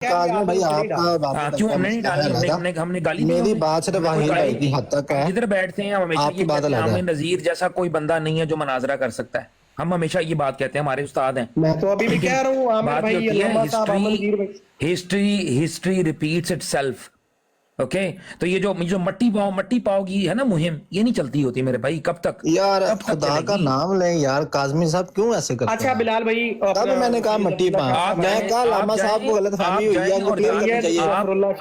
काज़मी भाई आपका बात क्यों हमने नहीं डाली, हमने गाली नहीं, मेरी बात सिर्फ वाहिद भाई की हद तक है। जिधर बैठते हैं हम हमेशा आपकी ये बात कहते हैं अलग है। हमें नजीर जैसा कोई बंदा नहीं है जो मनाजरा कर सकता है, हम हमेशा ये बात कहते हैं, हमारे उस्ताद हैं। मैं तो अभी भी कह रहा हूँ आमिर बात भाई, ये होती है अल्लामा साहब, आमनगीर भाई। History repeats itself. ओके, तो ये जो मट्टी पाव की है ना मुहिम, ये नहीं चलती होती मेरे भाई, कब तक यार कब तक खुदा का चलेगी? नाम लें यार, काज़मी साहब क्यों ऐसे करते अच्छा हैं? बिलाल भाई, तब मैंने कहा मट्टी पाव, मैं कहा लामा साहब को गलत फहमी हुई है, इनको क्लियर करनी चाहिए।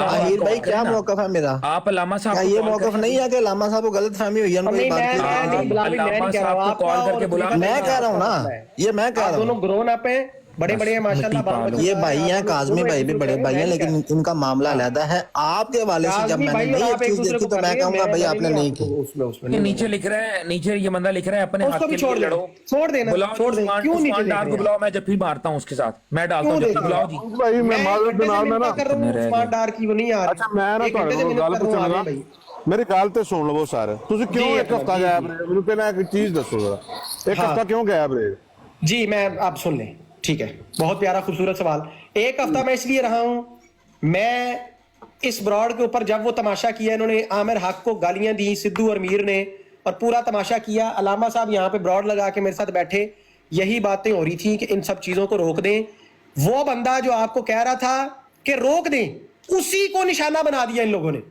आहिर भाई क्या मौकफ है मेरा? आप अल्लामा साहब क्या को ये कॉल मौकफ करके- नहीं है कि लामा साहब को गलत फहमी हुई है, उनको ये बात नहीं, clear मैं करनी नहीं, बिलाल भाई, मैं अल्लामा नहीं कह रहा हूँ, साहब को कॉल करके बुला, मैं कह रहा हूँ ना, ये मैं कह आप रहा दोनों हूँ। ग्रोन अप हैं, बड़े बड़े हैं माशाल्लाह, मिट्टी पालो। ये भाई हैं, काज़मी भाई भी बड़े भाई हैं, लेकिन इनका मामला अलहदा है। आपके हवाले से जब काज़मी मैंने भाई नहीं और एक आप एक चीज दूसरे देखी को तो कर मैं रहे हैं, कहूंगा भाई मैंने आपने नहीं की। उसमें नीचे लिख रहा है, नीचे ये बंदा लिख रहा है अपने उसको हाथ भी के छोड़ लिए देना, लड़ो, छोड़ देना, बुलाओ छोड़ देना, क्यों नीचे उस्मान देख डार रहे को हैं? बुलाओ, मैं जब भी मारता हूँ उसके साथ, मैं डालता हूँ क्यों जब देख बुलाओ जी। भाई मैं माजरत एक ਦੇ ਨਾਲ घंटे से मैं ना मिन्नत कर रहा हूँ, मेरे उस्मान डार की वो नहीं आ रही। ਅੱਛਾ ਮੈਂ ਨਾ एक घंटे से ਤੁਹਾਡੇ मिन्नत ਗੱਲ कर रहा हूँ, ਪੁੱਛਣ आ ਲੱਗਾ, गए भाई। ਮੇਰੀ ਗੱਲ ਤੇ ਸੁਣ ਲਵੋ ਸਾਰੇ, ਤੁਸੀਂ ਕਿਉਂ ਜੀ, ਇੱਕ ਹਫਤਾ ਜੀ, ਗਾਇਬ ਜੀ। ਰਹੇ? ਮੈਨੂੰ ਪਹਿਲਾਂ ਇੱਕ ਚੀਜ਼ ਦੱਸੋ ਜਰਾ, ਇੱਕ हाँ। ਹਫਤਾ ਕਿਉਂ ਗਾਇਬ ਰਹੇ? जी मैं आप सुन लें, ठीक है, बहुत प्यारा खूबसूरत सवाल। एक हफ्ता मैं इसलिए रहा हूं, मैं इस ब्रॉड के ऊपर जब वो तमाशा किया, इन्होंने आमिर हक को गालियां दी, सिद्धू और मीर ने, और पूरा तमाशा किया, अलामा साहब यहाँ पे ब्रॉड लगा के मेरे साथ बैठे, यही बातें हो रही थी कि इन सब चीजों को रोक दें। वो बंदा जो आपको कह रहा था कि रोक दें, उसी को निशाना बना दिया इन लोगों ने,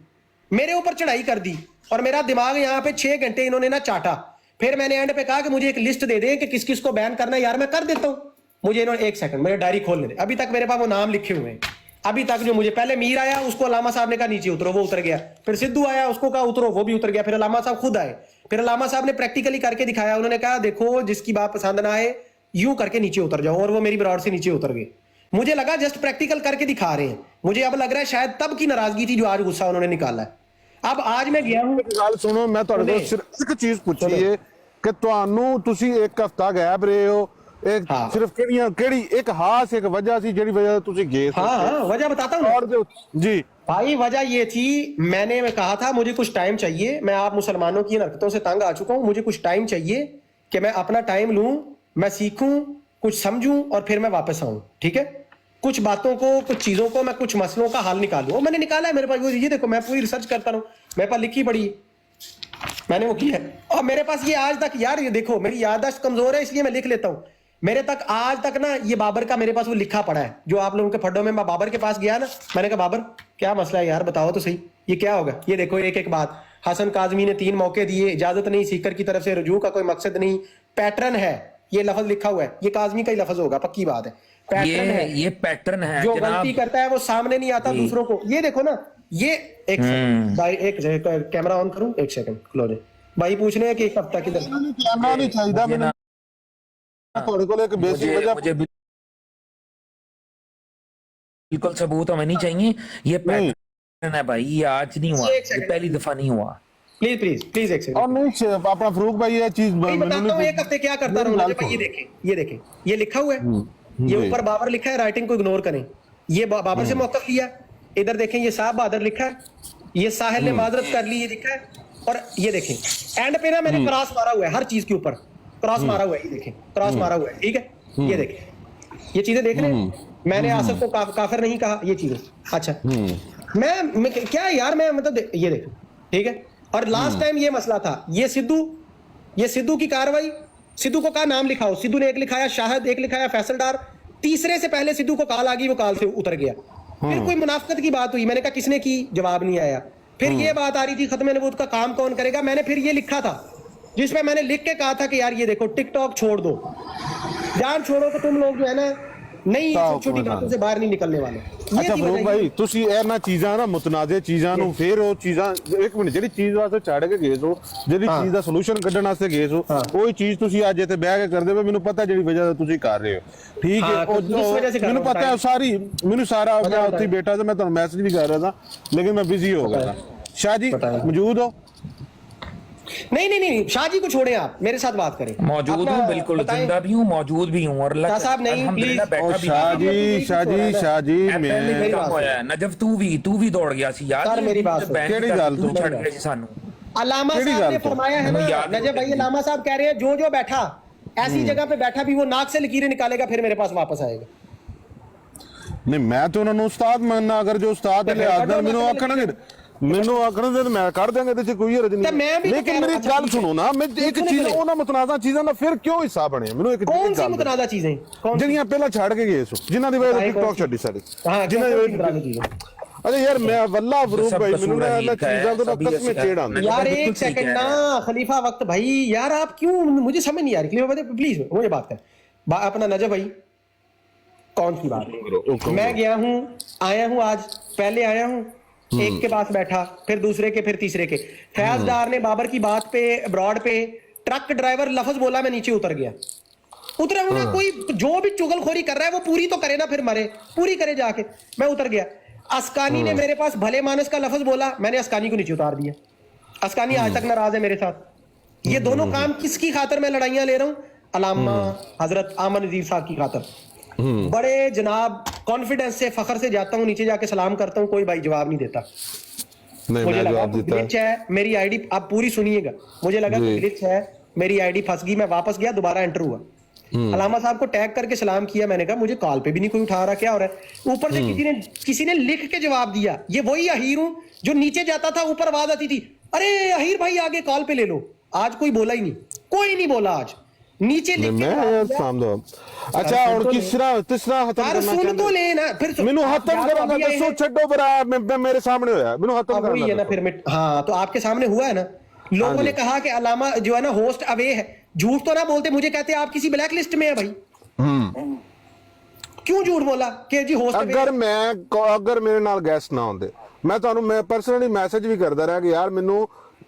मेरे ऊपर चढ़ाई कर दी, और मेरा दिमाग यहाँ पे 6 घंटे इन्होंने ना चाटा। फिर मैंने एंड पे कहा कि मुझे एक लिस्ट दे दें कि किस किस को बैन करना है, यार मैं कर देता हूँ। मुझे इन्होंने, एक सेकंड मेरे डायरी खोलने दे, अभी तक मेरे पास वो नाम लिखे हुए हैं, अभी तक जो मुझे, पहले मीर आया, उसको अलामा साहब ने कहा नीचे उतरो, वो उतर गया, फिर सिद्धू आया, उसको कहा उतरो, वो भी उतर गया, फिर अलामा साहब खुद आए, फिर अलामा साहब ने प्रैक्टिकली करके दिखाया, उन्होंने कहा देखो जिसकी बात पसंद ना आए यूं करके नीचे उतर जाओ, और वो मेरी ब्रॉड से नीचे उतर गए। मुझे लगा जस्ट प्रैक्टिकल करके दिखा रहे हैं, मुझे अब लग रहा है शायद तब की नाराजगी थी जो आज गुस्सा उन्होंने निकाला है। अब आज मैं गया हूं, ਇੱਕ ਗੱਲ ਸੁਣੋ, ਮੈਂ ਤੁਹਾਡੇ ਕੋਲ ਸਿਰਫ ਇੱਕ ਚੀਜ਼ ਪੁੱਛੀ ਹੈ ਕਿ ਤੁਹਾਨੂੰ ਤੁਸੀਂ ਇੱਕ ਹਫਤਾ ਗਾਇਬ ਰਹੇ ਹੋ, ਇੱਕ हाँ। ਸਿਰਫ ਕਿਹੜੀ ਇੱਕ ਖਾਸ ਇੱਕ ਵਜ੍ਹਾ ਸੀ ਜਿਹੜੀ ਵਜ੍ਹਾ ਤੁਸੀਂ ਗਏ ਸੀ? हाँ हाँ वजह बताता हूँ और जी भाई, वजह ये थी, मैंने कहा था मुझे कुछ टाइम चाहिए, मैं आप मुसलमानों की इन हरकतों से तंग आ चुका हूँ, मुझे कुछ टाइम चाहिए कि मैं अपना टाइम लूं, मैं सीखूं, कुछ समझूं, और फिर मैं वापस आऊं, ठीक है? कुछ बातों को, कुछ चीजों को, मैं कुछ मसलों का हल निकालूं, और मैंने निकाला है, मेरे पास ये देखो, मैं पूरी रिसर्च करता हूँ, मेरे पास लिखी पड़ी है, मैंने वो किया है, और मेरे पास ये आज तक, यार ये देखो मेरी याददाश्त कमजोर है इसलिए मैं लिख लेता हूँ, मेरे तक आज तक ना ये बाबर का मेरे पास वो लिखा पड़ा है, जो आप लोगों के फड्डों में, मैं बाबर के पास गया ना, मैंने कहा बाबर क्या मसला है यार, बताओ तो सही, ये क्या होगा? ये देखो एक एक बात, हसन काज़मी ने 3 मौके दिए, इजाजत नहीं, सीकर की तरफ से रुजू का कोई मकसद नहीं, पैटर्न है, ये लफ्ज लिखा हुआ है, ये काज़मी का ही लफ्ज होगा, पक्की बात है, पैटर्न है, ये पैटर्न है जो जनाब। गलती करता है वो सामने नहीं आता दूसरों को। ये देखो ना, ये एक सेकंड भाई, एक कैमरा ऑन करूं, एक सेकंड क्लोज, भाई पूछ रहे हैं कि एक हफ्ता किधर, कैमरा नहीं चाहिए मैंने ਤੁਹਾਡੇ ਕੋਲ ਇੱਕ ਬੇਸਿਕ ਵਜ੍ਹਾ मुझे बिल्कुल सबूत हमें नहीं चाहिए, ये पैटर्न है भाई, ये आज नहीं हुआ, एक ये सेकंड। पहली दफा नहीं हुआ। प्लीज प्लीज प्लीज एक और सेकंड, नहीं अपना फरूक भाई ये चीज भाई बताता हूँ एक हफ्ते क्या करता रहूं, भाई ये देखें, ये देखें, ये लिखा हुआ है, ये जी। ऊपर बाबर लिखा है, राइटिंग को इग्नोर करें, ये बाबर से मौकफ लिया, इधर देखें ये साहब बहादुर लिखा है, ये साहिल ने माजरत कर ली, ये लिखा है, और ये देखें एंड पे ना मैंने क्रॉस मारा हुआ है, हर चीज के ऊपर क्रॉस मारा हुआ है, ये देखें क्रॉस मारा हुआ है, ठीक है? ये देखें, ये चीजें देख रहे हैं, मैंने आसिफ को काफिर नहीं कहा, ये चीजें, अच्छा मैं क्या यार, मैं मतलब ये देखो, ठीक है? और लास्ट टाइम ये मसला था, ये सिद्धू की कार्रवाई, सिद्धू को कहा नाम लिखाओ, सिद्धू ने एक लिखाया, शाहिद एक लिखाया, फैसल डार, तीसरे से पहले सिद्धू को कॉल आ गई, वो कॉल से उतर गया, फिर कोई मुनाफिकत की बात हुई, मैंने कहा किसने की, जवाब नहीं आया, फिर ये बात आ रही थी खत्म नबूवत का काम कौन करेगा, मैंने फिर ये लिखा था, जिसमें मैंने लिख के कहा था कि यार ये देखो टिकटॉक छोड़ दो, जान छोड़ो, तो तुम लोग जो है ना नहीं छोटी बातों से बाहर नहीं निकलने वाले। ਅੱਛਾ ਫਰੂਕ ਭਾਈ, ਤੁਸੀਂ ਇਹਨਾਂ ਚੀਜ਼ਾਂ ਨਾ ਮੁਤਨਾਜ਼ੇ ਚੀਜ਼ਾਂ ਨੂੰ ਫਿਰ ਉਹ ਚੀਜ਼ਾਂ, ਇੱਕ ਮਿੰਟ, ਜਿਹੜੀ ਚੀਜ਼ ਵਾਸਤੇ ਛੱਡ ਕੇ ਗਏ ਸੋ, ਜਿਹੜੀ ਚੀਜ਼ ਦਾ ਸੋਲੂਸ਼ਨ ਕੱਢਣ ਵਾਸਤੇ ਗਏ ਸੋ, ਉਹੀ ਚੀਜ਼ ਤੁਸੀਂ ਅੱਜ ਇੱਥੇ ਬਹਿ ਕੇ ਕਰਦੇ ਹੋ, ਮੈਨੂੰ ਪਤਾ ਜਿਹੜੀ ਵਜ੍ਹਾ ਤੋਂ ਤੁਸੀਂ ਕਰ ਰਹੇ ਹੋ, ਠੀਕ ਹੈ? ਮੈਨੂੰ ਪਤਾ ਹੈ ਸਾਰੀ, ਮੈਨੂੰ ਸਾਰਾ, ਮੈਂ ਉੱਥੇ ਬੈਠਾ ਤੇ ਮੈਂ ਤੁਹਾਨੂੰ ਮੈਸੇਜ ਵੀ ਕਰ ਰਿਹਾ था, लेकिन मैं बिजी हो गया था। शाह जी मौजूद हो? नहीं नहीं नहीं, शाह जी को छोड़े, आप मेरे साथ बात करें। मौजूद हूँ, बिल्कुल जिंदा भी हूँ, मौजूद भी हूँ, और शाह साहब नहीं, अल्हम्दुलिल्लाह बैठा भी शाह जी मैं नजफ तू भी दौड़ गया सी यार, सर मेरी बात सुन, ਕਿਹੜੀ ਗੱਲ तू ਤੋਂ छड़ गया सी सानू, अलामा साहब ने फरमाया है ना, याद नजफ भाई, अलामा साहब कह रहे हैं जो बैठा ऐसी जगह पे बैठा भी वो नाक से लकीरें निकालेगा, फिर मेरे पास वापस आएगा। ਨਹੀਂ ਮੈਂ ਤਾਂ ਉਹਨਾਂ ਨੂੰ ਉਸਤਾਦ ਮੰਨਣਾ, ਅਗਰ ਜੋ ਉਸਤਾਦ ਦੇ ਲਿਹਾਜ਼ ਨਾਲ ਮੈਨੂੰ ਆਖਣਗੇ ਤੇ ਮੈਂ ਕਰ ਦਿਆਂਗਾ, ਇਹਦੇ ਚ ਕੋਈ ਹਰਜ ਨਹੀਂ। ਲੇਕਿਨ ਮੇਰੀ ਗੱਲ ਸੁਣੋ ਨਾ, ਮੈਂ ਇੱਕ ਚੀਜ਼ ਉਹਨਾਂ ਮੁਤਨਾਜ਼ਾ ਚੀਜ਼ਾਂ ਦਾ ਫਿਰ ਕਿਉਂ ਹਿੱਸਾ ਬਣੇ? ਮੈਨੂੰ ਇੱਕ ਕੌਣ सी मुतनाज़ा चीजें? ਜਿਹੜੀਆਂ ਪਹਿਲਾਂ ਛੱਡ ਕੇ ਗਏ ਸੋ, ਜਿਨ੍ਹਾਂ ਦੀ ਵਜ੍ਹਾ ਟਿਕਟੌਕ ਛੱਡੀ ਸਾਡੀ, ਜਿਨ੍ਹਾਂ ਦੀ ਵਜ੍ਹਾ। अरे यार मैं वल्ला फरूक भाई मैंने ना अल्लाह चीज़ां तो कसम में छेड़ आंदे यार। एक सेकंड ना खलीफा वक्त भाई, यार आप क्यों, मुझे समझ नहीं आ रही। खलीफा भाई प्लीज मुझे बात कर अपना नजब भाई, कौन सी बात? मैं गया हूँ, आया हूँ आज, पहले आया हूँ, एक के पास बैठा, फिर दूसरे के, फिर तीसरे के। फैजदार ने बाबर की बात पे ब्रॉड पे ट्रक ड्राइवर लफ्ज बोला, मैं नीचे उतर गया। उतरा हूं ना, कोई जो भी चुगलखोरी कर रहा है वो पूरी तो करे ना, फिर मरे, पूरी करे जाके। मैं उतर गया। अस्कानी ने मेरे पास भले मानस का लफ्ज बोला, मैंने अस्कानी को नीचे उतार दिया। अस्कानी आज तक नाराज है मेरे साथ। ये दोनों काम किसकी खातर मैं लड़ाइयां ले रहा हूं? अलामा हजरत आमन नजीर साहब की खातर। बड़े जनाब कॉन्फिडेंस से, फखर से जाता हूं, नीचे जाके सलाम करता हूं, कोई भाई जवाब नहीं देता। मुझे लगा ग्लिच है, मेरी आईडी, आप पूरी सुनिएगा, मुझे लगा ग्लिच है, मेरी आईडी फंस गई। मैं वापस गया, दोबारा एंटर हुआ, अलामा साहब को टैग करके सलाम किया। मैंने कहा मुझे कॉल पे भी नहीं कोई उठा रहा, क्या हो रहा है? ऊपर से किसी ने लिख के जवाब दिया, ये वही अहीर हूं जो नीचे जाता था, ऊपर आवाज आती थी, अरे अहीर भाई आगे कॉल पे ले लो। आज कोई बोला ही नहीं, कोई नहीं बोला आज, नीचे लिख के अच्छा। और तीसरा खत्म करना सुन तो ले ना, फिर मैनू खत्म करूंगा, दसो छड्डो बरा मेरे सामने होया, मैनू खत्म करना है ना फिर। हाँ तो आपके सामने हुआ है ना। लोगों ने कहा कि अलामा जो है ना होस्ट अवे है, झूठ तो ना बोलते, मुझे कहते आप किसी ब्लैक लिस्ट में है भाई। क्यों झूठ बोला कि जी होस्ट अगर मेरे नाल गेस्ट ना होंदे, मैं ਤੁਹਾਨੂੰ मैं पर्सनली मैसेज भी करता रहा कि यार मैनू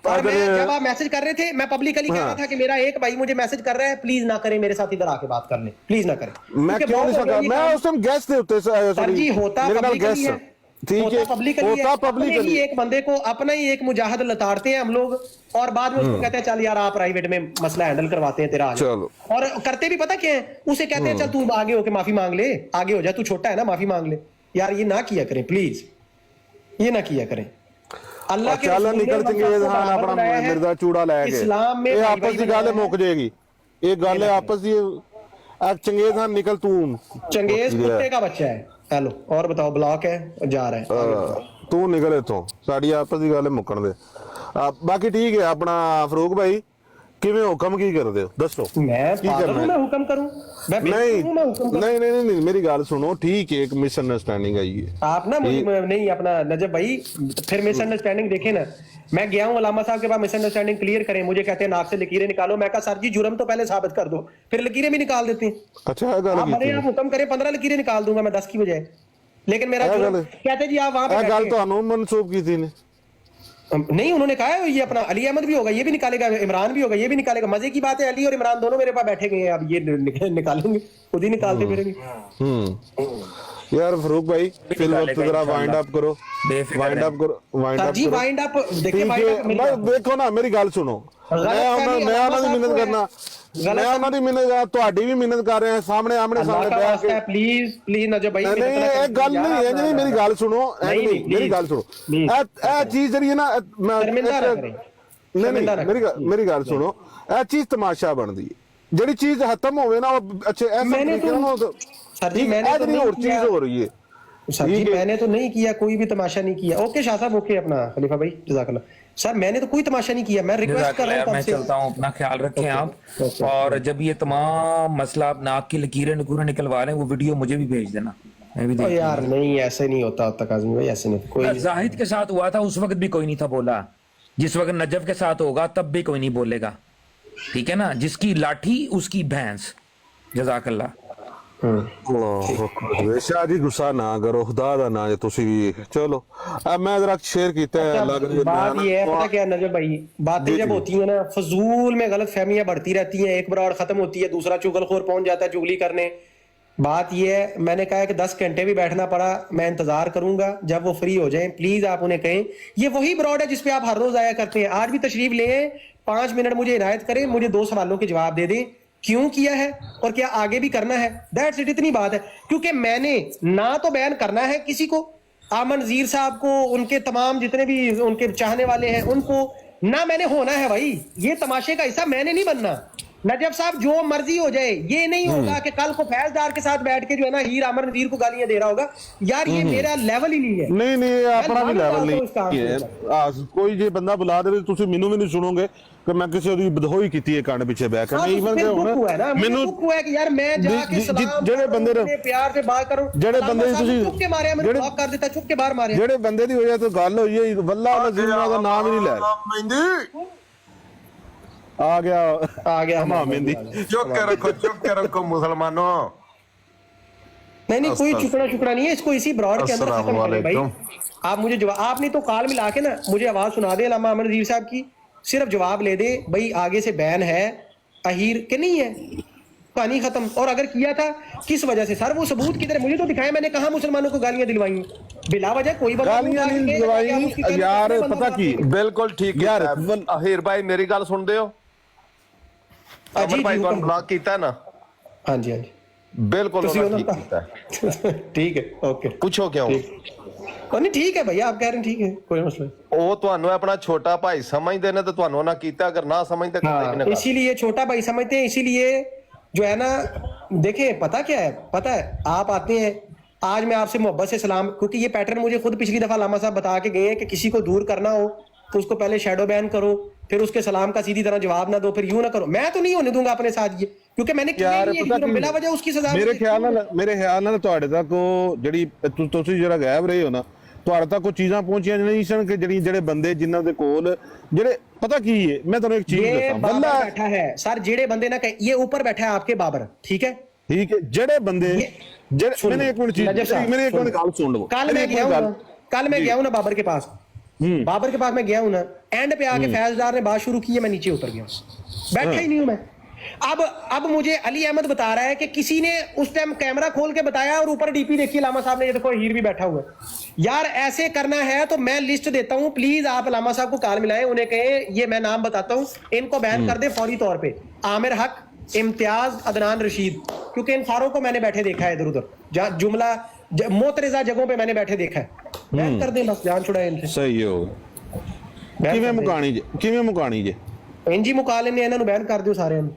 जब आप मैसेज कर रहे थे, मैं पब्लिकली कह रहा था कि मेरा एक भाई मुझे मैसेज कर रहा है, प्लीज ना करें मेरे साथ, इधर आके बात कर ले, प्लीज ना करें। मैं क्यों नहीं सकता, मैं उस टाइम गेस्ट थे उत्ते सर जी, होता पब्लिकली है, ठीक है, होता पब्लिकली। एक बंदे को अपना ही एक मुजाहिद लताड़ते हैं हम लोग, और बाद में उसको कहते हैं चल यार आप प्राइवेट में मसला हैंडल करवाते हैं तेरा, चलो। और करते भी पता क्या है, उसे कहते हैं चल तू आगे होके माफी मांग ले, आगे हो जा, तू छोटा है ना, माफी मांग ले। यार ये ना किया करें प्लीज, ये ना किया करें। अल्लाह के रसूल निकल चंगेज खान अपना मिर्जा चूड़ा लेके इस्लाम में आपस की गल मुक जाएगी, एक गल है आपस की। चंगेज खान निकल, तू चंगेज कुत्ते का बच्चा है। हेलो और बताओ, ब्लॉक है, जा रहा है, तू निकल इथों, साडी आपस की गल मुकण दे। बाकी ठीक है। अपना फरूक भाई किवें हुक्म की करदे हो दसो? मैं हुक्म करूं? नहीं मेरी गल सुनो, ठीक है, एक मिसअंडरस्टैंडिंग आई है। आप ना मुझे नहीं, अपना नजब भाई फिर मिसअंडरस्टैंडिंग देखे ना। मैं गया हूं अलामा साहब के पास, मिसअंडरस्टैंडिंग क्लियर करें, मुझे कहते हैं नाक से लकीरें निकालो। मैं कहा सर जी जुर्म तो पहले साबित कर दो, फिर लकीरें भी निकाल देते हैं। अच्छा आप हुक्म करें 15 लकीरें निकाल दूंगा मैं 10 की बजाय, लेकिन मेरा कहते जी आप वहां पे गल तो मनसूब की थी नहीं, उन्होंने कहा है ये अपना अली अहमद भी होगा, ये भी निकालेगा, इमरान भी होगा, ये भी निकालेगा। मजे की बात है, अली और इमरान दोनों मेरे पास बैठे गए हैं, अब ये निकालेंगे, खुद ही निकालते फिरेंगे। यार फरूक भाई फिर वक्त जरा वाइंड अप करो, वाइंड अप जी, वाइंड अप देखो ना, मेरी गल सुनो, मैं मिन्नत करना, मैं उन्होंने मिन्नत, ਤੁਹਾਡੀ ਵੀ ਮਿਹਨਤ ਕਰ ਰਹੇ ਹਾਂ, ਸਾਹਮਣੇ ਆਮਣੇ ਸਾਹਮਣੇ ਬੈਠ ਕੇ। प्लीज नजर भाई, नहीं ਇਹ ਗੱਲ ਨਹੀਂ ਹੈ ਜੀ, ਮੇਰੀ ਗੱਲ ਸੁਣੋ, ਮੇਰੀ ਗੱਲ ਸੁਣੋ, ਇਹ ਚੀਜ਼ ਜਿਹੜੀ ਹੈ ਨਾ, ਮੇਰੀ ਗੱਲ ਸੁਣੋ, ਇਹ ਚੀਜ਼ ਤਮਾਸ਼ਾ ਬਣਦੀ ਹੈ, ਜਿਹੜੀ ਚੀਜ਼ ਖਤਮ ਹੋਵੇ ਨਾ, ਅੱਛੇ सर जी मैंने तो नहीं और चीज हो रही है। सर जी मैंने तो नहीं किया, कोई भी तमाशा नहीं किया। ओके शाह साहब, ओके अपना खलीफा भाई जज़ाकल्लाह। सर मैंने तो कोई तमाशा नहीं किया, मैं रिक्वेस्ट कर रहा हूं, मैं चलता हूं, अपना ख्याल रखें आप। और जब ये तमाम मसला आप नाक की लकीरें निकलवा रहे हैं, वो वीडियो मुझे भी भेज देना, मैं भी देखूंगा। यार नहीं ऐसे नहीं होता काज़मी भाई, ऐसे नहीं। कोई जाहिद के साथ हुआ था, उस वक्त भी कोई नहीं था बोला, जिस वक्त नजफ के साथ होगा तब भी कोई नहीं बोलेगा, ठीक है ना। जिसकी लाठी उसकी भैंस। जज़ाकल्लाह। शाह जी गुस्सा ना करो, खुदा दा ना है, तुसी भी चलो। अब मैं जरा शेयर कीता है, बात ये है, पता क्या नजर भाई, बातें जब होती है ना फजूल में गलत फहमियां बढ़ती रहती हैं, एक ब्रॉड खत्म होती है, दूसरा चुगलखोर पहुंच जाता है चुगली करने। बात ये है, मैंने कहा है कि 10 घंटे भी बैठना पड़ा, मैं इंतजार करूंगा जब वो फ्री हो जाएं। प्लीज आप उन्हें कहें, ये वही ब्रॉड है जिसपे आप हर रोज आया करते हैं, आज भी तशरीफ ले 5 मिनट मुझे इनायत करें, मुझे 2 सवालों के जवाब दे दें, क्यों किया है और क्या आगे भी करना है। दैट्स इट, इतनी बात है। क्योंकि मैंने ना तो बयान करना है किसी को, आमन नज़ीर साहब को, उनके तमाम जितने भी उनके चाहने वाले हैं उनको, ना मैंने होना है भाई, ये तमाशे का हिस्सा मैंने नहीं बनना। नजफ साहब जो मर्जी हो जाए, ये नहीं होगा कि कल को फैजदार के साथ बैठ के जो है ना हीर आमिर नजीर को गालियां दे रहा होगा। यार ये मेरा लेवल ही नहीं है। नहीं नहीं ये अपना भी मैं ਲੈਵਲ ਇਸ ਕੰਮ ਨਹੀਂ ਹੈ। ਕੋਈ ਜੇ ਬੰਦਾ ਬੁਲਾ ਦੇਵੇ ਤੁਸੀਂ ਮੈਨੂੰ ਵੀ ਨਹੀਂ ਸੁਣੋਗੇ ਕਿ ਮੈਂ ਕਿਸੇ ਦੀ ਬਦਹੋਈ ਕੀਤੀ ਹੈ ਕੰਨ ਪਿੱਛੇ ਬਹਿ ਕੇ। ਨਹੀਂ ਇਵਨ ਹੁਣ ਮੈਨੂੰ ਦੁੱਖ ਹੋਇਆ ਕਿ ਯਾਰ ਮੈਂ ਜਾ ਕੇ ਸਲਾਮ ਜਿਹੜੇ ਬੰਦੇ ਨੇ ਪਿਆਰ से बात करूं, ਜਿਹੜੇ ਬੰਦੇ ਦੀ ਤੁਸੀਂ ਚੁੱਕ ਕੇ ਮਾਰਿਆ, ਮੈਨੂੰ ਬਲੌਕ ਕਰ ਦਿੱਤਾ, ਚੁੱਕ ਕੇ ਬਾਹਰ ਮਾਰਿਆ। ਜਿਹੜੇ ਬੰਦੇ ਦੀ ਵਜ੍ਹਾ ਤੋਂ ਗੱਲ ਹੋਈ ਹੈ ਵੱਲਾ ਨਜ਼ੀਰ ਦਾ ਨਾਮ ਹੀ ਨਹੀਂ ਲੈ ਰਿਹਾ। आ गया हम मेहंदी चुप के रखो मुसलमानों। नहीं कोई चुकना नहीं है, इसको इसी ब्रॉड के अंदर खत्म करें भाई। आप मुझे जवाब, आपने तो कॉल मिला के ना मुझे आवाज सुना दे अल्लामा अमर नज़ीर साहब की, सिर्फ जवाब ले दे भाई आगे से बैन है अहीर के नहीं है, कहानी खत्म। और अगर किया था किस वजह से सर, वो सबूत किधर है मुझे तो दिखाया। मैंने कहा मुसलमानों को गालियां दिलवाई बिला वजह, कोई गालियां नहीं दिलवाई यार, पता की बिल्कुल ठीक यार। अहीर भाई मेरी गल सुन दे हो, अमर भाई को ब्लॉक कीता ना? हाँ जी बिल्कुल ठीक है ओके। पूछो क्यों? नहीं ठीक है भैया, आप कह रहे हैं ठीक है, कोई मसला नहीं। ਉਹ ਤੁਹਾਨੂੰ ਆਪਣਾ ਛੋਟਾ ਭਾਈ ਸਮਝਦੇ ਨੇ ਤੇ ਤੁਹਾਨੂੰ ਉਹਨਾਂ ਕੀਤਾ, अगर ना समझते हाँ, इसीलिए छोटा भाई समझते हैं, इसीलिए जो है ना देखिए पता क्या है, पता है आप आते हैं आज मैं आपसे मोहब्बत से सलाम, क्योंकि ये पैटर्न मुझे खुद पिछली दफा लामा साहब बता के गए हैं कि किसी को दूर करना हो तो उसको पहले शैडो बैन करो, फिर उसके सलाम का सीधी तरह जवाब ना दो, फिर यूं ना करो। मैं तो नहीं होने दूंगा अपने साथ ये, क्योंकि मैंने किया ही नहीं है, बिला वजह उसकी सजा। ਮੇਰੇ ਖਿਆਲ ਨਾਲ ਤੁਹਾਡੇ ਤੱਕ ਉਹ ਜਿਹੜੀ ਤੁਸੀਂ ਜਿਹੜਾ ਗਾਇਬ ਰਹੇ ਹੋ ਨਾ, ਤੁਹਾਡੇ ਤੱਕ ਉਹ ਚੀਜ਼ਾਂ ਪਹੁੰਚੀਆਂ ਨਹੀਂ ਸਨ ਕਿ ਜਿਹੜੇ ਬੰਦੇ ਜਿਨ੍ਹਾਂ ਦੇ ਕੋਲ ਜਿਹੜੇ ਪਤਾ ਕੀ ਹੈ, ਮੈਂ ਤੁਹਾਨੂੰ ਇੱਕ ਚੀਜ਼ ਦੱਸਾਂ, बंदा बैठा है सर, जेड़े बंदे ना ये ऊपर बैठा है आपके बाबर, ठीक है ਜਿਹੜੇ ਬੰਦੇ मैंने एक मिनट चीज मेरी एक मिनट गल सुन लो। कल मैं गया हूं ना बाबर के पास, बाबर के पास मैं गया हूं ना, एंड पे आके फैजदार ने बात शुरू की है, मैं नीचे उतर गया, बैठा ही नहीं हूं मैं। अब मुझे अली अहमद बता रहा है कि किसी ने उस टाइम कैमरा खोल के बताया और ऊपर डीपी देखिए लामा साहब ने, ये देखो हीर भी बैठा हुआ है। यार ऐसे करना है तो मैं लिस्ट देता हूं, प्लीज आप लामा साहब को कॉल मिलाएं, उन्हें कहें ये मैं नाम बताता हूं, इनको बैन कर दे फौरी तौर पे, आमिर हक, इम्तियाज, अदनान रशीद, क्योंकि इन सारों को मैंने बैठे देखा है इधर उधर जुमला मोतरेजा जगहों पे मैंने बैठे देखा है। बैन कर दे बस, जान छुड़ाए इनसे। सही हो ਕਿਵੇਂ ਮੁਕਾਣੀ ਜੇ ਇੰਜੀ ਮੁਕਾ ਲੈਣੇ ਇਹਨਾਂ ਨੂੰ, ਬੈਨ ਕਰ ਦਿਓ ਸਾਰਿਆਂ ਨੂੰ।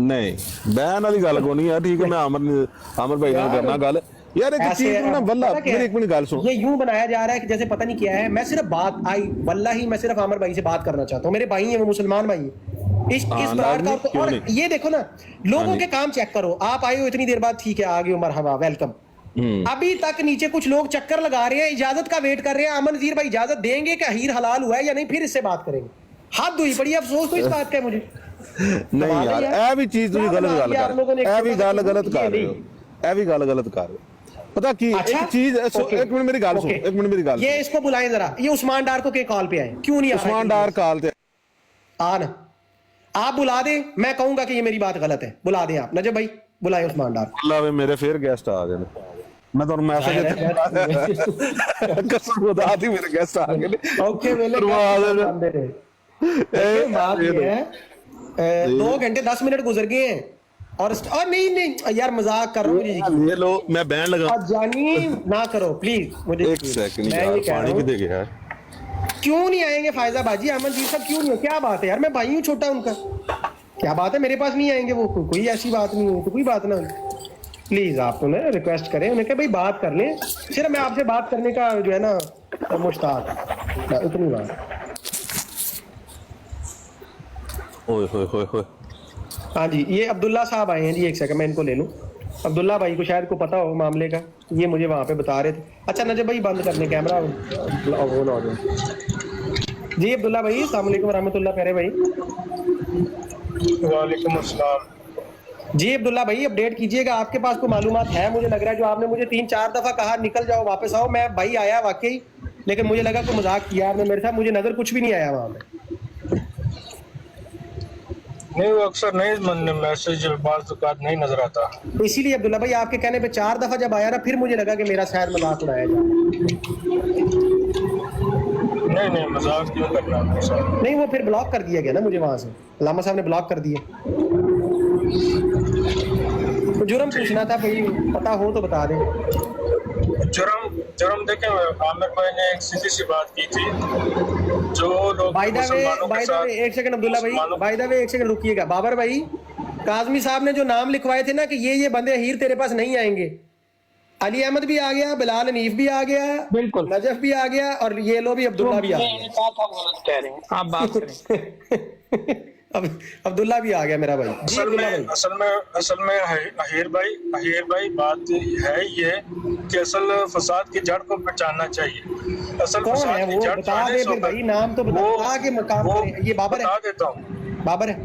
ਨਹੀਂ ਬੈਨ ਵਾਲੀ ਗੱਲ ਕੋਈ ਨਹੀਂ ਹੈ, ਠੀਕ ਹੈ, ਮੈਂ ਅਮਰ ਭਾਈ ਨਾਲ ਕਰਨਾ ਗੱਲ। यार एक चीज ना वल्ला मेरी एक मिनट गाल सुन, ये यूं बनाया जा रहा है कि जैसे पता नहीं क्या है। मैं सिर्फ बात आई वल्लाही, मैं सिर्फ आमिर भाई से बात करना चाहता हूँ, मेरे भाई हैं वो मुसलमान भाई हैं, इस ब्राड का। और ये देखो ना लोगों के काम चेक करो, आप आए हो इतनी देर बाद, ठीक है आ गए हो, मरहबा वेलकम। अभी तक नीचे कुछ लोग चक्कर लगा रहे हैं, इजाजत का वेट कर रहे हैं, अमन नज़ीर भाई इजाजत देंगे कि हीर हलाल हुआ है या नहीं, फिर इससे बात करेंगे। हद हुई बड़ी अफसोस तो इस बात का मुझे नहीं यार, ए भी चीज तुम गलत गल कर रहे हो, ए भी गल गलत कर रहे हो, ए भी गल गलत कर रहे हो। पता की एक चीज, एक मिनट मेरी गल सुन, एक मिनट मेरी गल, ये इसको बुलाएं जरा, ये उस्मान डार को के कॉल पे आए, क्यों नहीं आ रहा? उस्मान डार कॉल पे आ ना, आप बुला दे, मैं कहूंगा कि ये मेरी बात गलत है, बुला दें आप। नजब भाई बुलाए उस्मान डार। अल्लाह वे मेरे फिर गेस्ट आ गए, मैं तो मैसेज कसम खुदा दी मेरे गेस्ट आ गए। ओके वेले 2 घंटे 10 मिनट गुजर गए हैं और नहीं यार मजाक कर रहा हूँ, ये लो मैं बैन लगा जानी ना करो प्लीज मुझे। एक सेकंड यार, पानी भी दे गया। क्यों नहीं आएंगे फायजा बाजी, अमन जी सब क्यों नहीं? क्या बात है यार, मैं भाई हूँ छोटा उनका, क्या बात है मेरे पास नहीं आएंगे वो? कोई ऐसी बात नहीं है तो कोई बात ना, प्लीज आप उन्हें रिक्वेस्ट करें, उन्हें कहा भाई बात कर लें, सिर्फ मैं आपसे बात करने का जो है ना मुश्ताक, इतनी बात। ओए होए होए होए, हाँ जी ये अब्दुल्ला साहब आए हैं जी, एक सेकंड मैं इनको ले लूँ। अब्दुल्ला भाई को शायद को पता हो मामले का, ये मुझे वहाँ पे बता रहे थे। अच्छा नजब भाई बंद करने कैमरा वो ना हो जी। अब्दुल्ला भाई अस्सलाम वालेकुम रहमतुल्लाह, प्यारे भाई। वालेकुम अस्सलाम जी। अब्दुल्ला भाई अपडेट कीजिएगा, आपके पास कोई मालूमात है? मुझे लग रहा है जो आपने मुझे 3-4 दफा कहा निकल जाओ वापस आओ, मैं भाई आया वाकई, लेकिन मुझे लगा कोई मजाक किया आपने मेरे साथ, मुझे नजर कुछ भी नहीं आया वहाँ पे। नहीं वो अक्सर नहीं मैसेज बाज़ औक़ात नहीं नजर आता, इसीलिए अब्दुल्ला भाई आपके कहने पे 4 दफा जब आया ना, फिर मुझे लगा कि मेरा शायद मजाक उड़ाया जाए। नहीं मजाक क्यों करना आपके साथ? नहीं वो फिर ब्लॉक कर दिया गया ना मुझे वहाँ से, लामा साहब ने ब्लॉक कर दिया। तो जुर्म पूछना था भाई, पता हो तो बता दें। जुर्म देखें, आमिर भाई ने एक सीधी सी बात की थी, जो लोग बाय द वे एक सेकंड अब्दुल्ला भाई, बाय द वे एक सेकंड रुकिएगा। बाबर भाई काजमी साहब ने जो नाम लिखवाए थे ना कि ये बंदे हीर तेरे पास नहीं आएंगे, अली अहमद भी आ गया, बिलाल हनीफ भी आ गया, बिल्कुल। नजफ भी आ गया, और ये लो भी अब्दुल्ला भी आ मैंने कहा था गलत कह रहे हैं आप, बात करें। गया। अब अब्दुल्ला भी आ गया मेरा भाई। जी अब्दुल्ला भाई। असल में अहीर भाई बात है ये कि असल फसाद की जड़ को पहचानना चाहिए। असल कौन फसाद है की वो, जड़ बता दे फिर भाई, नाम तो बता के मकाम पे। ये बाबर बता है, देता हूँ। बाबर है,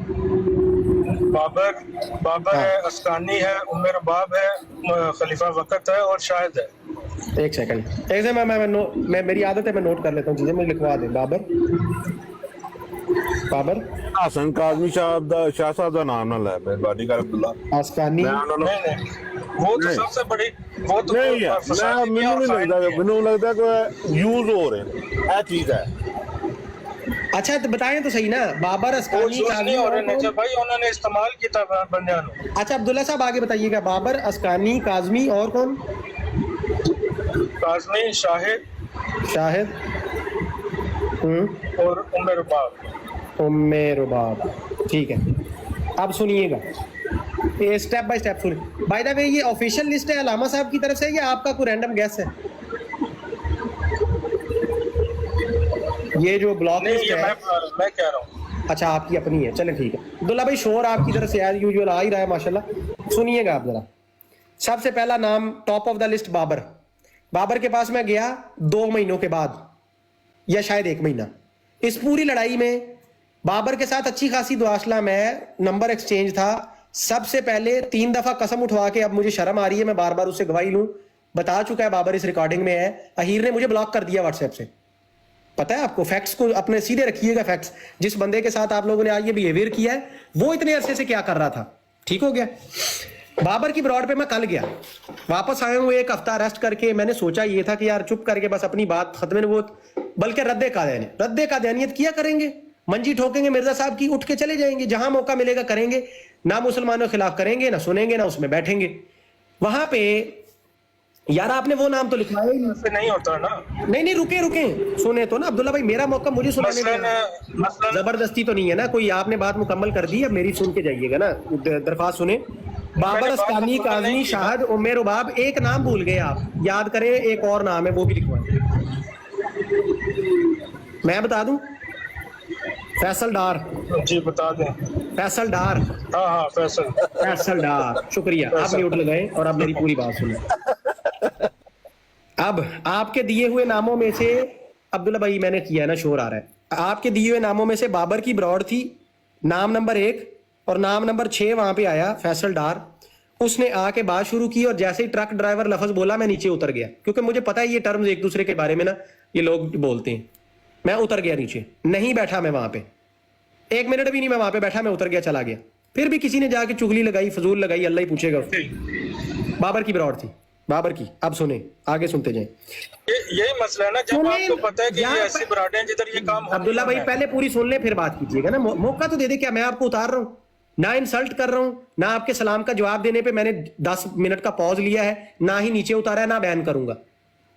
बाबर है, अस्कानी है, उमर बाब है, खलीफा वक़्त है और शाहिद है। एक सेकंड, ऐसे मैं मेरी आदत है मैं नोट कर लेता हूँ चीजें, मुझे लिखवा दे। बाबर हसन काजमी शाह साहब का नाम ना ले, मेहरबानी कर अब्दुल्ला। आस्कानी नहीं वो तो नहीं। सबसे बड़ी वो तो नहीं यार, फसाद की ਮੈਨੂੰ और ਨਹੀਂ फाइल ਲੱਗਦਾ की है। ਮੈਨੂੰ ਲੱਗਦਾ ਕਿ ਯੂਜ਼ ਹੋ ਰਹੇ ਨੇ, ਇਹ ਚੀਜ਼ ਹੈ। अच्छा तो बताएं तो सही ना, बाबर वो अस्कानी यूज काजमी नहीं हो और रहे कौन? नजर भाई, उन्होंने इस्तेमाल किया था बंदे ने। अच्छा अब्दुल्ला साहब आगे बताइएगा, बाबर अस्कानी काजमी और कौन? काजमी, शाहिद शाहिद और उमर बाब। उम्मे रुबाब, ठीक है। अब सुनिएगा, ये स्टेप बाय स्टेप सुनिए। बाय द वे ये ऑफिशियल लिस्ट है अलामा साहब की तरफ से या आपका कोई रैंडम गैस है? ये जो ब्लॉक नहीं लिस्ट ये है, मैं कह रहा हूँ। अच्छा आपकी अपनी है, चलें ठीक है। अब्दुल्ला भाई शोर आपकी तरफ से एज यूजुअल आ ही रहा है माशाल्लाह। सुनिएगा आप जरा, सबसे पहला नाम top of the list Babar. Babar के पास मैं गया 2 महीनों के बाद या शायद 1 महीना। इस पूरी लड़ाई में बाबर के साथ अच्छी खासी दुआशला में नंबर एक्सचेंज था। सबसे पहले 3 दफा कसम उठवा के, अब मुझे शर्म आ रही है मैं बार बार उससे गवाही लूं, बता चुका है बाबर, इस रिकॉर्डिंग में है, अहीर ने मुझे ब्लॉक कर दिया व्हाट्सएप से। पता है आपको, फैक्ट्स को अपने सीधे रखिएगा। फैक्ट्स, जिस बंदे के साथ आप लोगों ने आज ये बिहेवियर किया है वो इतने अरसे से क्या कर रहा था, ठीक हो गया। बाबर की ब्रॉड पे मैं कल गया, वापस आया हूँ 1 हफ्ता रेस्ट करके। मैंने सोचा ये था कि यार चुप करके बस अपनी बात खत्म नबूवत, बल्कि रद्दे कादियानियत किया करेंगे, मंजी ठोकेंगे मिर्जा साहब की, उठ के चले जाएंगे, जहां मौका मिलेगा करेंगे, ना मुसलमानों के खिलाफ करेंगे, ना सुनेंगे, ना उसमें बैठेंगे। वहां पे यार आपने वो नाम तो लिखवाया ही ऐसे नहीं होता ना। नहीं, रुके सुने तो ना अब्दुल्ला भाई, मेरा मौका मुझे सुनाने मसलन जबरदस्ती तो नहीं है ना कोई, आपने बात मुकम्मल कर दी, अब मेरी सुन के जाइएगा ना, दरख्वास्त सुने। बाबर अस्कानी काजमी शाहिद उमर रुबाब, एक नाम भूल गए आप, याद करें एक और नाम है वो भी लिखवाएं। मैं बता दूं, फैसल डार। जी बता दें। फैसल डार, हाँ फैसल डार, शुक्रिया। आप म्यूट लगाएं और अब मेरी पूरी बात सुने। अब आपके दिए हुए नामों में से, अब्दुल्ला भाई मैंने किया ना, शोर आ रहा है, आपके दिए हुए नामों में से बाबर की ब्रॉड थी नाम नंबर 1, और नाम नंबर 6 वहां पे आया फैसल डार। उसने आके बात शुरू की और जैसे ही ट्रक ड्राइवर लफ्ज बोला मैं नीचे उतर गया, क्योंकि मुझे पता है ये टर्म्स एक दूसरे के बारे में ना ये लोग बोलते हैं। मैं उतर गया नीचे, नहीं बैठा मैं वहां पे, 1 मिनट भी नहीं मैं वहां पे बैठा, मैं उतर गया, चला गया। फिर भी किसी ने जाके चुगली लगाई, फजूल लगाई, अल्लाह ही पूछेगा। बाबर की ब्रॉड थी, बाबर की। अब सुने, आगे सुनते जाएं। यही मसला है ना, जब आपको पता है कि ये ऐसी ब्रांडें हैं जिधर ये काम अब्दुल्ला भाई पहले पूरी सुन ले फिर बात कीजिएगा ना, मौका तो दे दे। क्या मैं आपको उतार रहा हूं, ना इंसल्ट कर रहा हूं, ना आपके सलाम का जवाब देने पे मैंने 10 मिनट का पॉज लिया है, ना ही नीचे उतारा है, ना बैन करूंगा।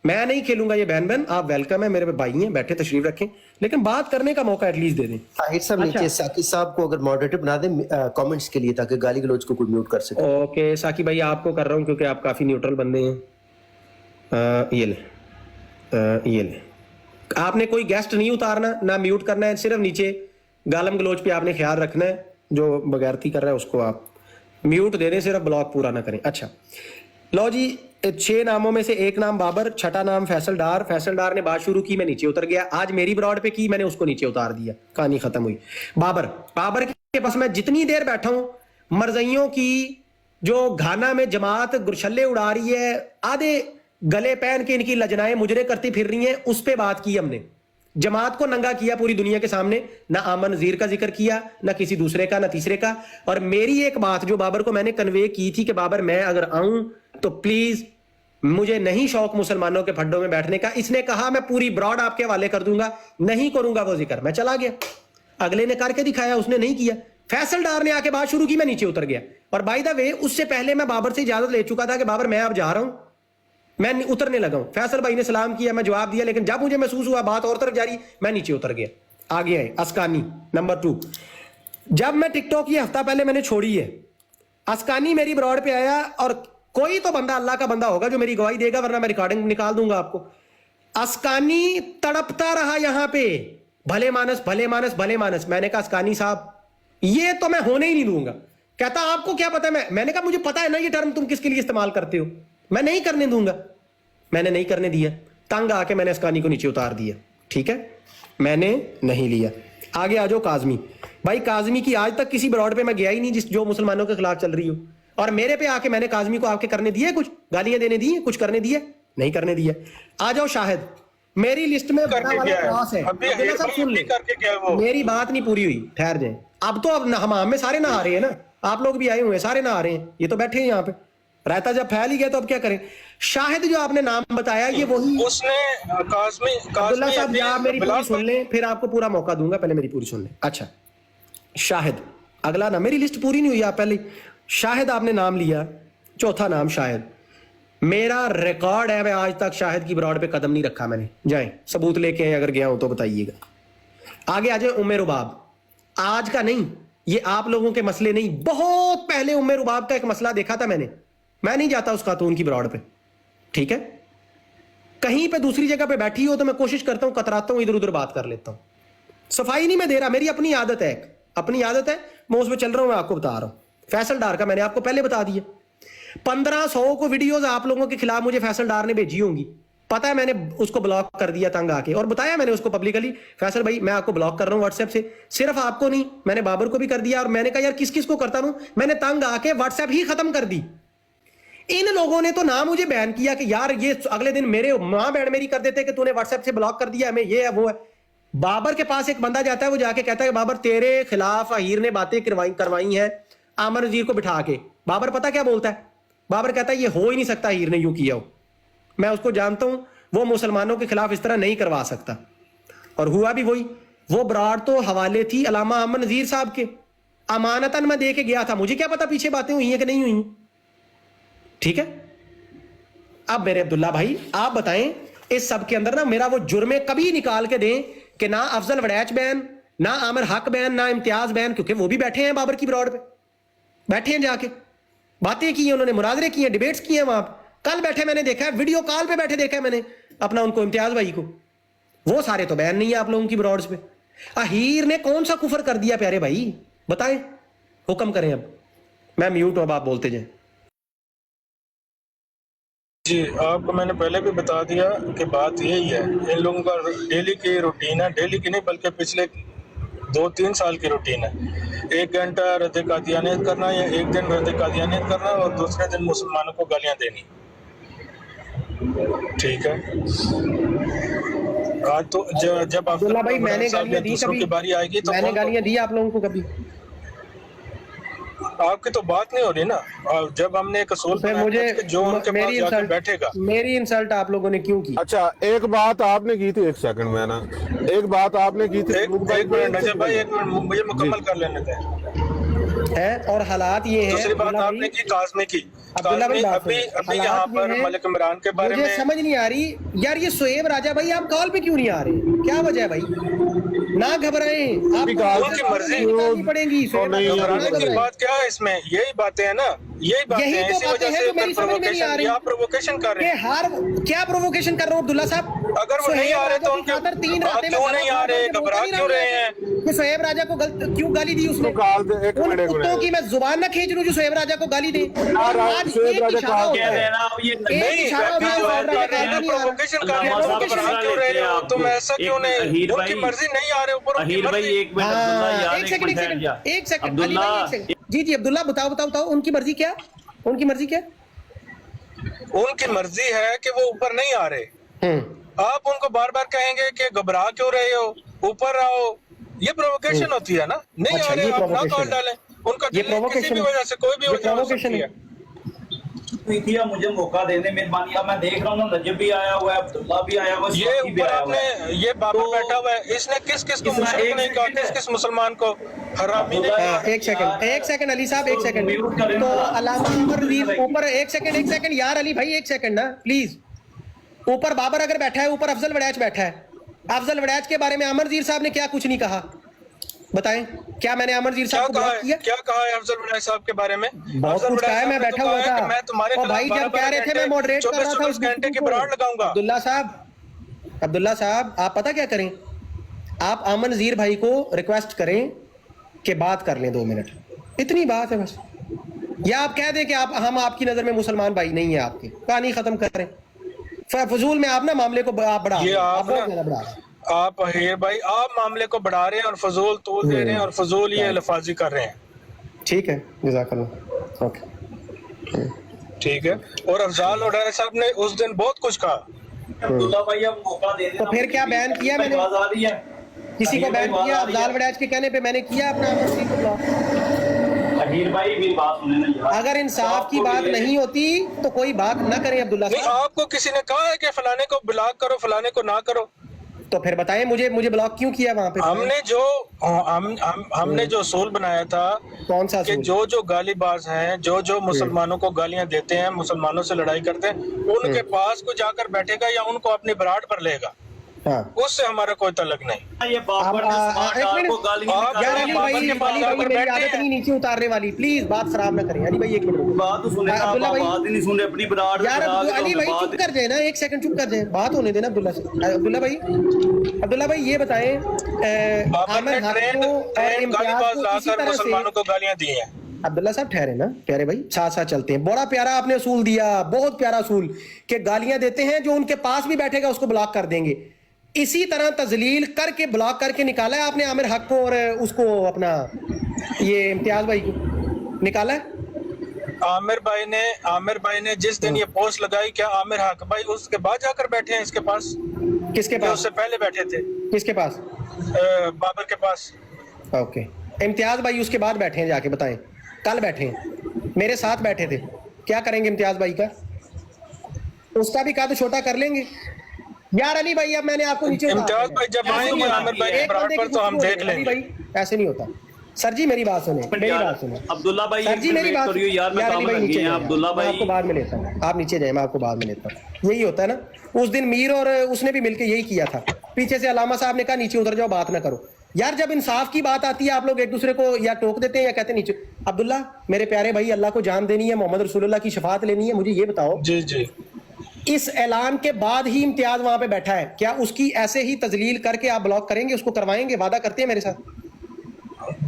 मैं नहीं खेलूंगा ये बैन। आप वेलकम है, मेरे भाई हैं, बैठे तशरीफ रखें, लेकिन बात करने का मौका एटलीस्ट दे दें। ताहिर साहब नीचे साकी साहब को अगर मॉडरेटर बना दें कमेंट्स के लिए, ताकि गाली गलौज को कोई म्यूट कर सके। ओके साकी भाई आपको कर रहा हूं क्योंकि आप काफी न्यूट्रल बंदे हैं। ये ले, आपने कोई गेस्ट नहीं उतारना, ना म्यूट करना है, सिर्फ नीचे गालम गलोच पे आपने ख्याल रखना है। जो बगैरती कर रहा है उसको आप म्यूट दे दें, सिर्फ ब्लॉक पूरा ना करें। अच्छा लो जी, 6 नामों में से एक नाम बाबर, छठा नाम फैसल डार। फैसल डार ने बात शुरू की, मैं नीचे उतर गया। आज मेरी ब्रॉड पे की, मैंने उसको नीचे उतार दिया, कहानी खत्म हुई। बाबर के पास मैं जितनी देर बैठा हूं, मरज़इयों की जो घाना में जमात गुरछल्ले उड़ा रही है, आधे गले पहन के इनकी लजनाएं मुजरे करती फिर रही हैं, उस पे बात की हमने। जमात को नंगा किया पूरी दुनिया के सामने, ना आमन नज़ीर का जिक्र किया, ना किसी दूसरे का, ना तीसरे का। और मेरी एक बात जो बाबर को मैंने कन्वे की थी कि बाबर मैं अगर आऊं तो प्लीज, मुझे नहीं शौक मुसलमानों के फड्डों में बैठने का। इसने कहा मैं पूरी ब्रॉड आपके हवाले कर दूंगा, नहीं करूंगा वो जिक्र। मैं चला गया, अगले ने करके दिखाया, उसने नहीं किया। फैसल डार ने आके बात शुरू की, मैं नीचे उतर गया। और बाय द वे उससे पहले मैं बाबर से इजाजत ले चुका था कि बाबर मैं अब जा रहा हूं, मैं उतरने लगा हूं। फैसल भाई ने सलाम किया, मैं जवाब दिया, लेकिन जब मुझे महसूस हुआ बात और तरफ जा रही, मैं नीचे उतर गया। आगे है अस्कानी नंबर 2। जब मैं टिकटॉक ये हफ्ता पहले मैंने छोड़ी है, अस्कानी मेरी ब्रॉड पे आया, और कोई तो बंदा अल्लाह का बंदा होगा जो मेरी गवाही देगा, वरना मैं रिकॉर्डिंग निकाल दूंगा आपको। अस्कानी तड़पता रहा यहां पे, भले मानस भले मानस भले मानस। मैंने कहा अस्कानी साहब ये तो मैं होने ही नहीं दूंगा। कहता आपको क्या पता है? मैंने कहा मुझे पता है ना ये टर्म तुम किसके लिए इस्तेमाल करते हो, मैं नहीं करने दूंगा। मैंने नहीं करने दिया, तंग आके मैंने अस्कानी को नीचे उतार दिया। ठीक है, मैंने नहीं लिया। आगे आ जाओ काजमी भाई। काजमी की आज तक किसी ब्रॉड पे मैं गया ही नहीं जो मुसलमानों के खिलाफ चल रही हो, और मेरे पे आके मैंने काजमी को आके करने दिए, कुछ गालियां देने दी, कुछ करने दिए? नहीं करने दिया। आ जाओ शाहिद, मेरी लिस्ट में बड़ा वाला क्रॉस है। अब्दुल्ला साहब सुन ले, मेरी बात नहीं पूरी हुई, ठहर जाए। अब तो अब हमाम में सारे नहा रहे हैं ना, आप लोग भी आए हुए हैं, सारे नहा रहे हैं, ये तो बैठे हैं यहाँ पे। रायता जब फैल ही गया तो अब क्या करें? शाहिद जो आपने नाम बताया ये वही उसने काज़मी अब्दुल्ला साहब, आप मेरी पूरी सुन लें, फिर आपको पूरा मौका दूंगा, पहले मेरी पूरी सुन लें। अच्छा शाहिद अगला नाम, मेरी लिस्ट पूरी नहीं हुई, आप पहले शाहिद आपने नाम लिया, चौथा नाम शाहिद। मेरा रिकॉर्ड है, मैं आज तक शाहिद की ब्रॉड पे कदम नहीं रखा मैंने। जाएं सबूत लेके आए, अगर गया हूं तो बताइएगा। आगे आ जाए उम्मे रुबाब, आज का नहीं, ये आप लोगों के मसले नहीं, बहुत पहले उम्मे रुबाब का एक मसला देखा था मैंने। मैं नहीं जाता उस खातून की ब्रॉड पे, ठीक है? कहीं पे दूसरी जगह पे बैठी हो तो मैं कोशिश करता हूं, कतराता हूं, इधर उधर बात कर लेता हूं। सफाई नहीं मैं दे रहा, मेरी अपनी आदत है, अपनी आदत है, मैं उस पर चल रहा हूं, मैं आपको बता रहा हूं। फैसल डार का मैंने आपको पहले बता दिया, 1500 को वीडियोस आप लोगों के खिलाफ मुझे फैसल डार ने भेजी होंगी, पता है। मैंने उसको ब्लॉक कर दिया तंग आके, और बताया मैंने उसको पब्लिकली, फैसल भाई मैं आपको ब्लॉक कर रहा हूं व्हाट्सएप से। सिर्फ आपको नहीं, मैंने बाबर को भी कर दिया, और मैंने कहा यार किस किस को करता रहूं, मैंने तंग आके व्हाट्सएप ही खत्म कर दी। इन लोगों ने तो ना मुझे बैन किया कि यार ये अगले दिन मेरे मां बहन मेरी कर देते कि तूने व्हाट्सएप से ब्लॉक कर दिया हमें, ये है वो है। बाबर के पास एक बंदा जाता है, वो जाके कहता है बाबर तेरे खिलाफ अहीर ने बातें करवाई हैं आमर नजीर को बिठा के। बाबर पता क्या बोलता है? बाबर कहता है ये हो ही नहीं सकता, अहीर ने यूं किया हो। मैं उसको जानता हूं, वो मुसलमानों के खिलाफ इस तरह नहीं करवा सकता, और हुआ भी वही। वो ब्रॉड तो हवाले थी अल्लामा आमर नजीर साहब के, अमानतन मैं दे के गया था, मुझे क्या पता पीछे बातें हुई हैं कि नहीं हुई, ठीक है? अब मेरे अब्दुल्ला भाई आप बताएं, इस सब के अंदर ना मेरा वो जुर्मे कभी निकाल के दें कि ना अफजल वड़ैच बैन, ना आमिर हक बैन, ना इम्तियाज बैन, क्योंकि वो भी बैठे हैं बाबर की ब्रॉड पे, बैठे हैं, जाके बातें की हैं उन्होंने, मुनाजरे किए हैं, डिबेट्स किए हैं वहां पे। कल बैठे मैंने देखा है, वीडियो कॉल पे बैठे देखा है मैंने अपना उनको, इम्तियाज भाई को। वो सारे तो बैन नहीं है आप लोगों की ब्रॉड्स पे। अहीर ने कौन सा कुफर कर दिया प्यारे भाई, बताएं, हुक्म करें। अब मैं म्यूट हूं, अब आप बोलते जाएं। जी आपको मैंने पहले भी बता दिया कि बात यही है, इन लोगों का डेली की रूटीन है, डेली की नहीं बल्कि पिछले 2-3 साल की रूटीन है। 1 घंटा रद्द कादियानियत करना, या 1 दिन रद्द कादियानियत करना, और दूसरे दिन मुसलमानों को गालियां देनी, ठीक है? आज तो जब अब्दुल्ला भाई मैंने गालियां दी कभी? की बारी आएगी तो मैंने गालियां दी आप लोगों को कभी? आपकी तो बात नहीं हो रही ना। और जब हमने एक असूल फिर मुझे जो उनके पास जाके बैठेगा, मेरी इंसल्ट आप लोगों ने क्यों की? अच्छा एक बात आपने की थी, एक सेकंड में ना, एक बात आपने की थी, एक मिनट नजर भाई, एक मिनट मुझे मुकम्मल कर लेने दें। है और हालात ये हैं, दूसरी बात आपने की काज़मी की, अब्दुल्ला भाई अभी यहाँ पर मलिक इमरान के बारे मुझे में समझ नहीं आ रही यार, ये शोएब राजा भाई आप कॉल पे क्यों नहीं आ रहे, क्या वजह है भाई? ना घबराएं, आपको उनकी मर्जी करनी पड़ेगी। घबराने की बात क्या है इसमें? यही बातें हैं ना, यही बातें हैं, इसी वजह से प्रोवोकेशन, आप प्रोवोकेशन कर रहे हैं। हर क्या प्रोवोकेशन कर रहा हूँ अब्दुल्ला साहब? अगर वो नहीं आ रहे तो उनके 3 रातें क्यों नहीं आ रहे, घबरा क्यों रहे हैं? कि शोएब राजा को क्यों गाली दी उसने? उन कुत्तों की मैं जुबान ना खींच लूं जो शोएब राजा को गाली दे। आज एक इशारा होता है, एक इशारा होता है, प्रोवोकेशन कर रहे हो, घबरा क्यों रहे हो तुम? ऐसा क्यों नहीं? उनकी मर्जी नहीं आ रहे ऊपर, उनकी मर्जी। एक सेकंड अली भाई, एक सेकंड। जी अब्दुल्ला बताओ उनकी मर्जी क्या? उनकी मर्जी क्या? उनकी मर्जी है कि वो ऊपर नहीं आ रहे। आप उनको बार बार कहेंगे कि घबरा क्यों रहे हो, ऊपर आओ, ये प्रोवोकेशन होती है ना। नहीं आ रहे आप ना कॉल डालें, उनका दिल किसी भी वजह से, कोई भी वजह हो सकती है। दिया मुझे मौका देने मेहरबानी। अब मैं देख रहा हूँ नजब भी आया हुआ है, अब्दुल्ला भी आया हुआ है, ये ऊपर आपने ये बाबा बैठा हुआ है, इसने किस किस को मुशरिक नहीं कहा, किस किस मुसलमान को हरामी नहीं कहा। एक सेकंड अली साहब, एक सेकंड। तो अल्लामा अमर नजीर ऊपर, एक सेकंड यार अली भाई, एक सेकंड ना प्लीज। ऊपर बाबर अगर बैठा है, ऊपर अफजल वड़ैच बैठा है, अफजल वड़ैच के बारे में अमर नजीर साहब ने क्या कुछ नहीं कहा? بتائیں کیا میں نے امرزیر صاحب کو بلاک کیا؟ کیا کہا ہے افضل بڑائی صاحب کے بارے میں؟ بہت کچھ کہا ہے, میں بیٹھا ہوا تھا. میں تمہارے اور بھائی جب کہہ رہے تھے میں موڈریٹ کر رہا تھا اس گھنٹے کی براڑ لگاؤں گا. عبداللہ صاحب آپ پتہ کیا کریں, آپ امن نذیر بھائی کو ریکویسٹ کریں کہ بات کر لیں 2 منٹ, اتنی بات ہے بس. یا آپ کہہ دیں کہ ہم آپ کی نظر میں مسلمان بھائی نہیں ہیں, آپ کی کہانی ختم کریں. فضول میں آپ نا معاملے کو آپ بڑھا رہے ہیں. آپ ہیر بھائی آپ معاملے کو بڑھا رہے ہیں اور فضول طول دے رہے ہیں اور فضول یہ الفاظی کر رہے ہیں. ٹھیک ہے, جزاک اللہ. اوکے ٹھیک ہے. اور افضال وڈیرا صاحب نے اس دن بہت کچھ کہا. عبداللہ بھائی اب موقع دے دیں. تو پھر کیا بیان کیا میں نے؟ کسی کو بیان کیا؟ افضال وڈیج کے کہنے پہ میں نے کیا اپنا امرزیر کو بلاک. اہیر بھائی میری بات سنیں نا یار. اگر انصاف کی بات نہیں ہوتی تو کوئی بات نہ کریں عبداللہ نہیں, صاحب. آپ کو کسی نے کہا ہے کہ فلانے کو بلاک کرو فلانے کو نہ کرو؟ تو پھر بتائیں مجھے بلاک کیوں کیا وہاں پہ؟ ہم نے جو اصول بنایا تھا کون سا کہ اصول؟ جو گالی باز ہیں, جو مسلمانوں کو گالیاں دیتے ہیں, مسلمانوں سے لڑائی کرتے ہیں, ان کے پاس کو جا کر بیٹھے گا یا ان کو اپنی براٹ پر لے گا, اس سے ہمارا کوئی تعلق نہیں. یہ بابر نے سمارٹ ڈار کو گالی یار علی بھائی میری عادت نہیں نیچے اتارنے والی, پلیز بات خراب نہ کریں. علی بھائی ایک منٹ بات تو سنیں, آپ بات ہی نہیں سن رہے اپنی براٹ. یار علی بھائی چپ کر جائے نا, ایک سیکنڈ چپ کر جائے, بات ہونے دینا. عبداللہ بھائی یہ بتائیں عامر حق کو اور امتیاز کو اسی طرح مسلمانوں کو گالیاں دی ہیں. عبداللہ صاحب ٹھہرے نا پیارے بھائی, ساتھ ساتھ چلتے ہیں. بڑا پیارا آپ نے اصول دیا, بہت پیارا اصول, کہ گالیاں دیتے ہیں جو ان کے پاس بھی بیٹھے گا اس کو بلاک کر دیں گے. اسی طرح تذلیل کر کے بلاک کر کے نکالا ہے آپ نے عامر حق کو اور اس کو اپنا یہ امتیاز بھائی کو نکالا ہے. عامر بھائی نے جس دن یہ پوسٹ لگائی, کیا عامر حق بھائی اس کے بعد جا کر بیٹھے ہیں اس کے پاس؟ کس کے پاس؟ اس سے پہلے بیٹھے تھے. کس کے پاس؟ بابر کے پاس. اوکے, امتیاز بھائی اس کے بعد بیٹھے ہیں, جا کے بتائیں. کل بیٹھے ہیں, میرے ساتھ بیٹھے تھے. کیا کریں گے امتیاز بھائی کا؟ اس کا بھی قد چھوٹا کر لیں گے. یار علی بھائی اب میں نے آپ کو نیچے امتیاز بھائی جب آئیں گے عامر بھائی کے براٹ پر تو ہم دیکھ لیں گے. ایسے نہیں ہوتا سر جی, میری بات سنیں, میری بات سنیں عبداللہ بھائی. سر جی میری بات کریو یار, میں کام لگی ہیں. عبداللہ میں آپ بھائی کو بعد میں لیتا ہوں, آپ نیچے جائیں, میں آپ کو بعد میں لیتا ہوں. یہی ہوتا ہے نا, اس دن میر اور اس نے بھی مل کے یہی کیا تھا. پیچھے سے علامہ صاحب نے کہا نیچے اتر جاؤ, بات نہ کرو. یار جب انصاف کی بات آتی ہے آپ لوگ ایک دوسرے کو یا ٹوک دیتے ہیں یا کہتے ہیں نیچے. عبداللہ میرے پیارے بھائی, اللہ کو جان دینی ہے, محمد رسول اللہ کی شفاعت لینی ہے, مجھے یہ بتاؤ جی جی اس اعلان کے بعد ہی امتیاز وہاں پہ بیٹھا ہے, کیا اس کی ایسے ہی تذلیل کر کے آپ بلاک کریں گے, اس کو کروائیں گے؟ وعدہ کرتے ہیں میرے ساتھ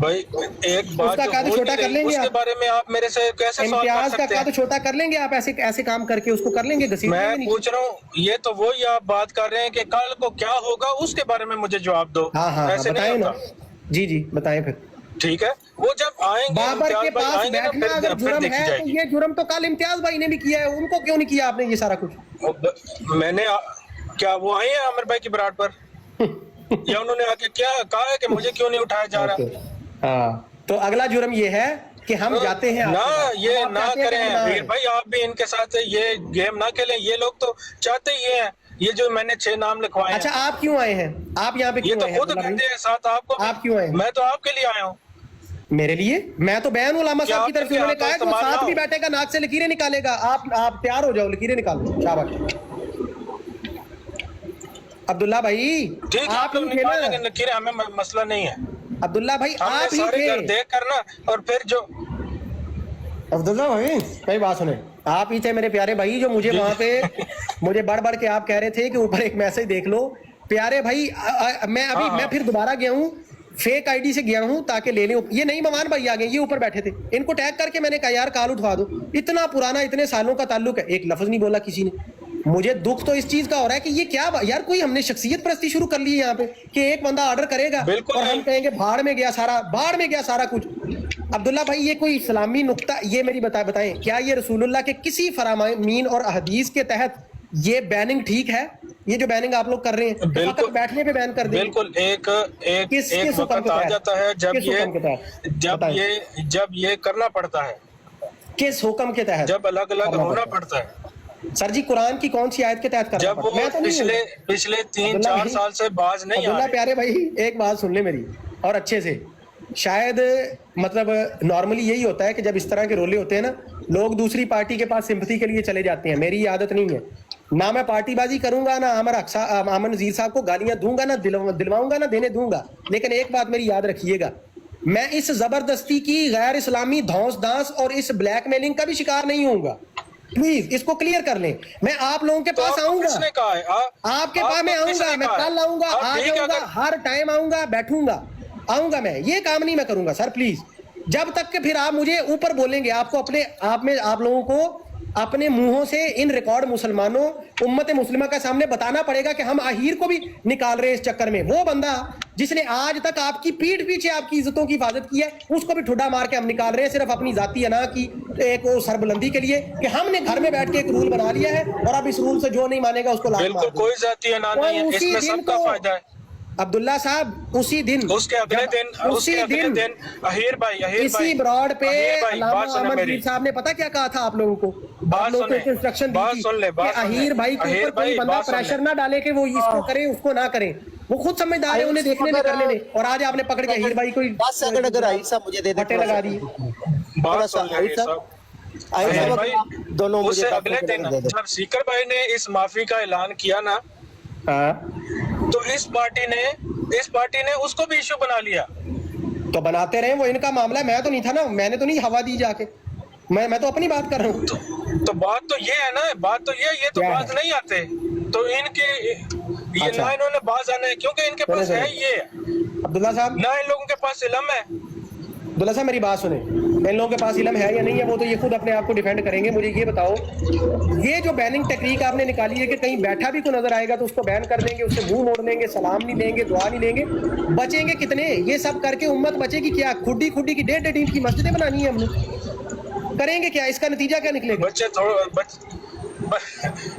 بھائی؟ ایک بات اس کا قد چھوٹا کر لیں گے, اس کے بارے میں آپ میرے سے کیسے سوال کر امتیاز کا سکتے ہیں؟ قد چھوٹا کر لیں گے آپ ایسے کام کر کے, اس کو کر لیں گے گھسیٹ لیں گے؟ میں پوچھ رہا ہوں, یہ تو وہی آپ بات کر رہے ہیں کہ کل کو کیا ہوگا اس کے بارے میں مجھے جواب دو. ہاں ایسے نہیں بتائیں نا. ہوتا. جی بتائیں پھر. ٹھیک ہے, وہ جب آئیں گے بابر کے پاس بیٹھنا اگر جرم ہے تو یہ جرم تو کل امتیاز بھائی نے بھی کیا ہے, ان کو کیوں نہیں کیا آپ نے یہ سارا کچھ؟ میں نے کیا وہ آئے ہیں عامر بھائی کی براٹ پر یا انہوں نے آ کے کیا کہا ہے کہ مجھے کیوں نہیں اٹھایا جا رہا؟ ہاں, تو اگلا جرم یہ ہے کہ ہم جاتے ہیں نہ یہ نہ کریں ویر بھائی, آپ بھی ان کے ساتھ یہ گیم نہ کھیلیں. یہ لوگ تو چاہتے ہی ہیں یہ جو میں نے 6 نام لکھوائے ہیں. اچھا آپ کیوں آئے ہیں, آپ یہاں پہ یہ کیوں تو آئے ہیں؟ خود گندے ہیں ساتھ آپ کو. آپ کیوں آئے ہیں؟ میں تو آپ کے لیے آیا ہوں. میرے لیے؟ میں تو بیان علامہ صاحب کی طرف سے, انہوں نے کہا ہے کہ وہ ساتھ بھی بیٹھے گا, ناک سے لکیریں نکالے گا. آپ تیار ہو جاؤ, لکیریں نکالو. شاباش عبداللہ بھائی, ٹھیک ہے, آپ لوگ نکالیں گے لکیریں, ہمیں مسئلہ نہیں ہے. عبداللہ بھائی آپ ہی سارے تھے. گھر دیکھ کر نا, اور پھر جو عبداللہ بھائی میری بات سنیں, آپ ہی تھے میرے پیارے بھائی جو مجھے وہاں پہ مجھے بڑھ کے آپ کہہ رہے تھے کہ اوپر ایک میسج دیکھ لو. پیارے بھائی میں پھر دوبارہ گیا ہوں, فیک آئی ڈی سے گیا ہوں تاکہ لے لیں. یہ نہیں ممان بھائی آ گئے, یہ اوپر بیٹھے تھے, ان کو ٹیگ کر کے میں نے کہا یار کال اٹھوا دو. اتنا پرانا, اتنے سالوں کا تعلق ہے, ایک لفظ نہیں بولا کسی نے. مجھے دکھ تو اس چیز کا ہو رہا ہے کہ یہ کیا یار, کوئی ہم نے شخصیت پرستی شروع کر لی ہے یہاں پہ کہ ایک بندہ آرڈر کرے گا اور ہم کہیں گے بھاڑ میں گیا سارا کچھ. عبداللہ بھائی یہ کوئی اسلامی نقطہ, یہ میری بتائیں کیا یہ رسول اللہ کے کسی فرامین اور احادیث کے تحت یہ بیننگ ٹھیک ہے؟ یہ جو بیننگ آپ لوگ کر رہے ہیں فقط بیٹھنے پہ بین کر دیں. بالکل ایک وقت آ جاتا ہے جب یہ کرنا پڑتا ہے. کس حکم کے تحت؟ جب الگ الگ ہونا پڑتا ہے. سر جی قرآن کی کون سی آیت کے تحت کرنا پڑتا ہے؟ میں تو پچھلے 3-4 سال سے باز نہیں آ رہے. عبداللہ پیارے بھائی ایک بات سن لیں میری اور اچھے سے. شاید مطلب نارملی یہی ہوتا ہے کہ جب اس طرح کے رولے ہوتے ہیں نا, لوگ دوسری پارٹی کے پاس سمپتھی کے لیے چلے جاتے ہیں. میری یہ عادت نہیں ہے. ना मैं पार्टीबाजी करूंगा, ना आमर नजीर साहब को गालियां दूंगा, ना दिलवाऊंगा, ना देने दूंगा। लेकिन एक बात मेरी याद रखिएगा, मैं इस जबरदस्ती की, गैर इस्लामी धौंस दांस और इस ब्लैकमेलिंग का भी शिकार नहीं होऊंगा। प्लीज इसको क्लियर कर लें। मैं आप लोगों के पास आऊंगा, आपके पास मैं आऊंगा, मैं कल आऊंगा, आज आऊंगा, हर टाइम आऊंगा, बैठूंगा, आऊंगा। मैं ये काम नहीं मैं करूंगा सर, प्लीज। जब तक कि फिर आप मुझे ऊपर बोलेंगे, आपको अपने आप में, आप लोगों को अपने मुंहों से इन रिकॉर्ड मुसलमानों, उम्मत मुस्लिमा के सामने बताना पड़ेगा कि हम अहीर को भी निकाल रहे हैं इस चक्कर में। वो बंदा जिसने आज तक आपकी पीठ पीछे आपकी इज्जतों की हिफाजत की है, उसको भी ठुड्डा मार के हम निकाल रहे हैं सिर्फ अपनी जाती अना की एक वो सरबुलंदी के लिए कि हमने घर में बैठ के एक रूल बना लिया है और अब इस रूल से जो नहीं मानेगा उसको लात मार दो। कोई जाती अना नहीं है, इसमें सबका फायदा है। अब्दुल्ला साहब उसी दिन, उसके अगले दिन अहीर भाई इसी ब्रॉड पे अल्लामा अहमद मीर साहब ने पता क्या कहा था आप लोगों को? आप लोगों को इंस्ट्रक्शन दी थी कि अहीर भाई के ऊपर कोई बंदा प्रेशर ना डाले कि वो इसको करे उसको ना करे। वो खुद समझदार है, उन्हें देखने में करने में, और आज आपने पकड़ के अहीर भाई को 10 सेकंड अगर आहिर साहब मुझे दे दे, बटे लगा दिए। दोनों मुझे उससे अगले दिन जब सीकर भाई ने इस माफी का ऐलान किया ना, तो इस पार्टी ने उसको भी इशू बना लिया। तो बनाते रहे, वो इनका मामला है, मैं तो नहीं था ना, मैंने तो नहीं हवा दी जाके, मैं तो अपनी बात कर रहा हूँ। तो बात तो ये है ना, बात तो ये तो बात नहीं आते, तो इनके ये ना इन्होंने बात आना है क्योंकि इनके पास है ये अब्दुल्ला साहब, ना इन लोगों के पास इल्म है। अब्दुल्ला साहब मेरी बात सुने, इन लोगों के पास इल्म है या नहीं है वो तो ये खुद अपने आप को डिफेंड करेंगे। मुझे ये बताओ, ये जो बैनिंग टेक्निक आपने निकाली है कि कहीं बैठा भी कोई नजर आएगा तो उसको बैन कर देंगे, उससे मुंह मोड़ लेंगे, सलाम नहीं देंगे, दुआ नहीं देंगे, बचेंगे कितने? ये सब करके उम्मत बचेगी क्या? खुड्डी की 1.5 इंच की मस्जिदें बनानी है हमने, करेंगे क्या? इसका नतीजा क्या निकलेगा?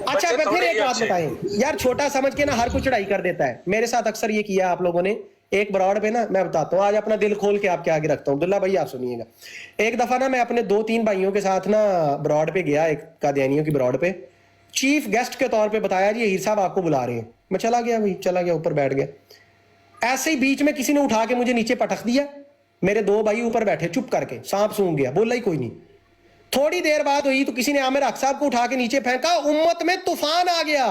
अच्छा फिर एक बात बताएं यार, छोटा समझ के ना हर कोई चढ़ाई कर देता है। मेरे साथ अक्सर ये किया आप लोगों ने। एक ब्रॉड पे ना मैं बताता हूँ, आज अपना दिल खोल के आपके आगे रखता हूँ। अब्दुल्ला भाई आप सुनिएगा, एक दफा ना मैं अपने 2-3 भाइयों के साथ ना ब्रॉड पे गया, एक कादियानियों की ब्रॉड पे, चीफ गेस्ट के तौर पे बताया जी अहीर साहब आपको बुला रहे हैं। मैं चला गया भाई, चला गया ऊपर बैठ गया। ऐसे ही बीच में किसी ने उठा के मुझे नीचे पटक दिया। मेरे 2 भाई ऊपर बैठे चुप करके, सांप सूंघ गया, बोला ही कोई नहीं। थोड़ी देर बाद हुई तो किसी ने आमिर हक साहब को उठा के नीचे फेंका। उम्मत में तूफान आ गया,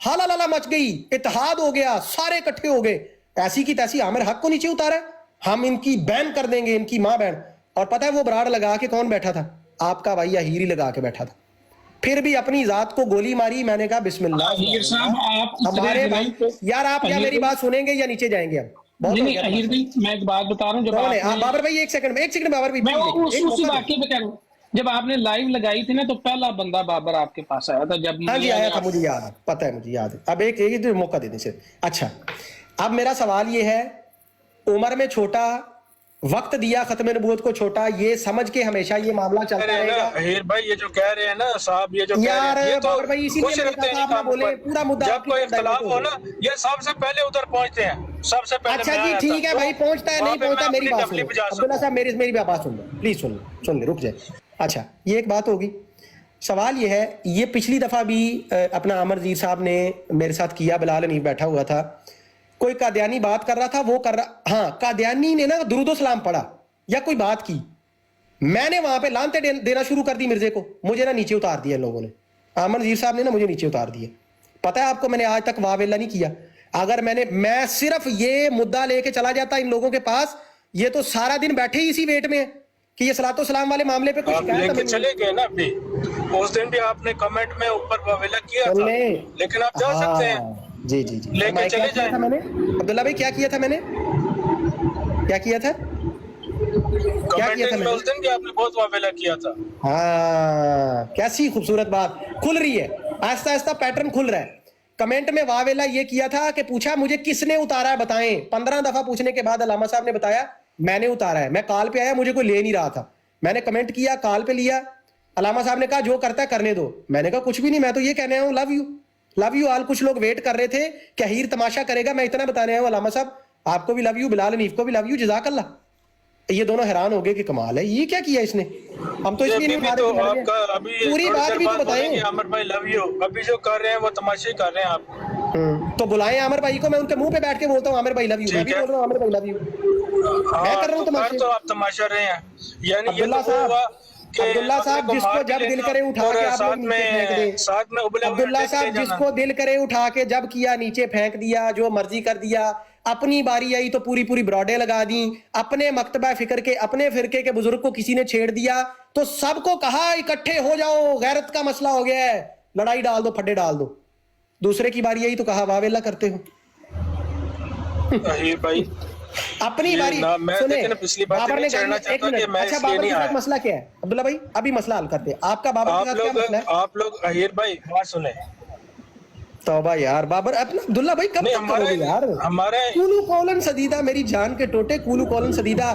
हाला लाला मच गई, इत्तेहाद हो गया, सारे इकट्ठे हो गए। ऐसी की तैसी आमिर हक को नीचे उतारा, हम इनकी बैन कर देंगे, इनकी मां बैन। और पता है वो ब्राड़ लगा के कौन बैठा था? आपका भाई अहीर ही लगा के बैठा था। फिर भी अपनी जात को गोली मारी। मैंने कहा बिस्मिल्लाह। हमारे भाई यार, आप क्या मेरी बात सुनेंगे या नीचे जाएंगे? अब नहीं, अहीर भाई मैं एक बात बता रहा हूँ, बाबर भाई एक सेकंड बाबर भाई, मैं उसी वाकये पे कह रहा हूँ। जब आपने लाइव लगाई थी ना तो पहला बंदा बाबर आपके पास आया था। जब हाँ जी आया था, मुझे याद है, पता है, मुझे याद है। अब एक मौका देने से। अच्छा, अब मेरा सवाल ये है, उम्र में छोटा, वक्त दिया खत्म नबूवत को छोटा, ये समझ के हमेशा ये मामला चलता रहेगा। अहीर भाई ये जो कह रहे हैं ना साहब, ये जो यार ये तो बाबर भाई इसीलिए आप बोले पूरा मुद्दा जब कोई इख्तिलाफ हो ना, ये सबसे पहले उधर पहुंचते हैं, सबसे पहले। अच्छा जी ठीक है भाई, पहुंचता है नहीं पहुंचता, मेरी बात सुनो अब्दुल्ला साहब, मेरी बात सुन लो प्लीज, सुन ले, रुक जाए। अच्छा ये एक बात होगी। सवाल ये है, ये पिछली दफा भी अपना आमर नज़ीर साहब ने मेरे साथ किया, बिलाल हनीफ बैठा हुआ था, कोई कादियानी बात कर रहा था, वो कर रहा, हाँ कादियानी ने ना दुरूदो सलाम पढ़ा या कोई बात की, मैंने वहां पे लानते देना शुरू कर दी मिर्जे को, मुझे ना नीचे उतार दिया लोगों ने। आमर नज़ीर साहब ने ना मुझे नीचे उतार दिया। पता है आपको, मैंने आज तक वावेला नहीं किया। अगर मैं सिर्फ ये मुद्दा लेके चला जाता इन लोगों के पास, ये तो सारा दिन बैठे ही इसी वेट में है कि ये सलातो सलाम वाले मामले पे कुछ चले गए ना। अभी उस दिन भी आपने कमेंट में ऊपर वावेला किया था, लेकिन आप जा सकते हैं। जी लेके चले जाए। मैंने अब्दुल्ला भाई क्या किया था, मैंने क्या किया था मैंने? उस दिन भी आपने बहुत वावेला किया था। हाँ, कैसी खूबसूरत बात खुल रही है, आहिस्ता आहिस्ता पैटर्न खुल रहा है। कमेंट में वावेला ये किया था कि पूछा मुझे किसने उतारा है बताएं। 15 दफा पूछने के बाद अल्लामा साहब ने बताया मैंने उतारा है। मैं कॉल पे आया, मुझे कोई ले नहीं रहा था, मैंने कमेंट किया, कॉल पे लिया। अल्लामा साहब ने कहा जो करता है करने दो। मैंने कहा कुछ भी नहीं, मैं तो ये कहने आया हूँ लव यू ऑल। कुछ लोग वेट कर रहे थे कि अहीर तमाशा करेगा, मैं इतना बताने आया हूँ अल्लामा साहब आपको भी लव यू, बिलाल हनीफ को भी लव यू, जज़ाकल्लाह। ये दोनों हैरान हो गए कि कमाल है, ये क्या किया इसने, हम तो इसलिए नहीं उठा रहे। पूरी बात भी तो बताएं। आमिर भाई लव यू, अभी जो कर रहे हैं वो तमाशे कर रहे हैं आप। तो बुलाएं आमिर भाई को, मैं उनके मुंह पे बैठ के बोलता हूँ आमिर भाई लव यू, मैं भी बोल रहा हूँ आमिर भाई लव यू। मैं कर रहा हूँ तमाशे, तो आप तमाशा रहे हैं। यानी ये तो हुआ عبداللہ صاحب جس کو جب دل کرے اٹھا کے آپ لوگ نیچے پھینک دیں. ساتھ میں ابلے عبداللہ صاحب جس کو دل کرے اٹھا کے جب کیا نیچے پھینک دیا, جو مرضی کر دیا. اپنی باری آئی تو پوری پوری براڈیں لگا دیں. اپنے مکتبہ فکر کے اپنے فرقے کے بزرگ کو کسی نے چھیڑ دیا تو سب کو کہا اکٹھے ہو جاؤ, غیرت کا مسئلہ ہو گیا ہے, لڑائی ڈال دو, پھڈے ڈال دو. دوسرے کی باری آئی تو کہا واہ ویلا کرتے ہو. بھائی اپنی باری سنیں, بابر نے کہا ایک منٹ, اچھا بابر کے ساتھ مسئلہ کیا ہے عبداللہ بھائی؟ ابھی مسئلہ حل کرتے ہیں. آپ کا بابر کے ساتھ کیا مسئلہ ہے؟ آپ لوگ اہیر بھائی بات سنیں. توبہ یار بابر, اپنا عبداللہ بھائی کب تک کرو گے یار؟ کولو کولن سدیدہ, میری جان کے ٹوٹے, کولو کولن سدیدہ.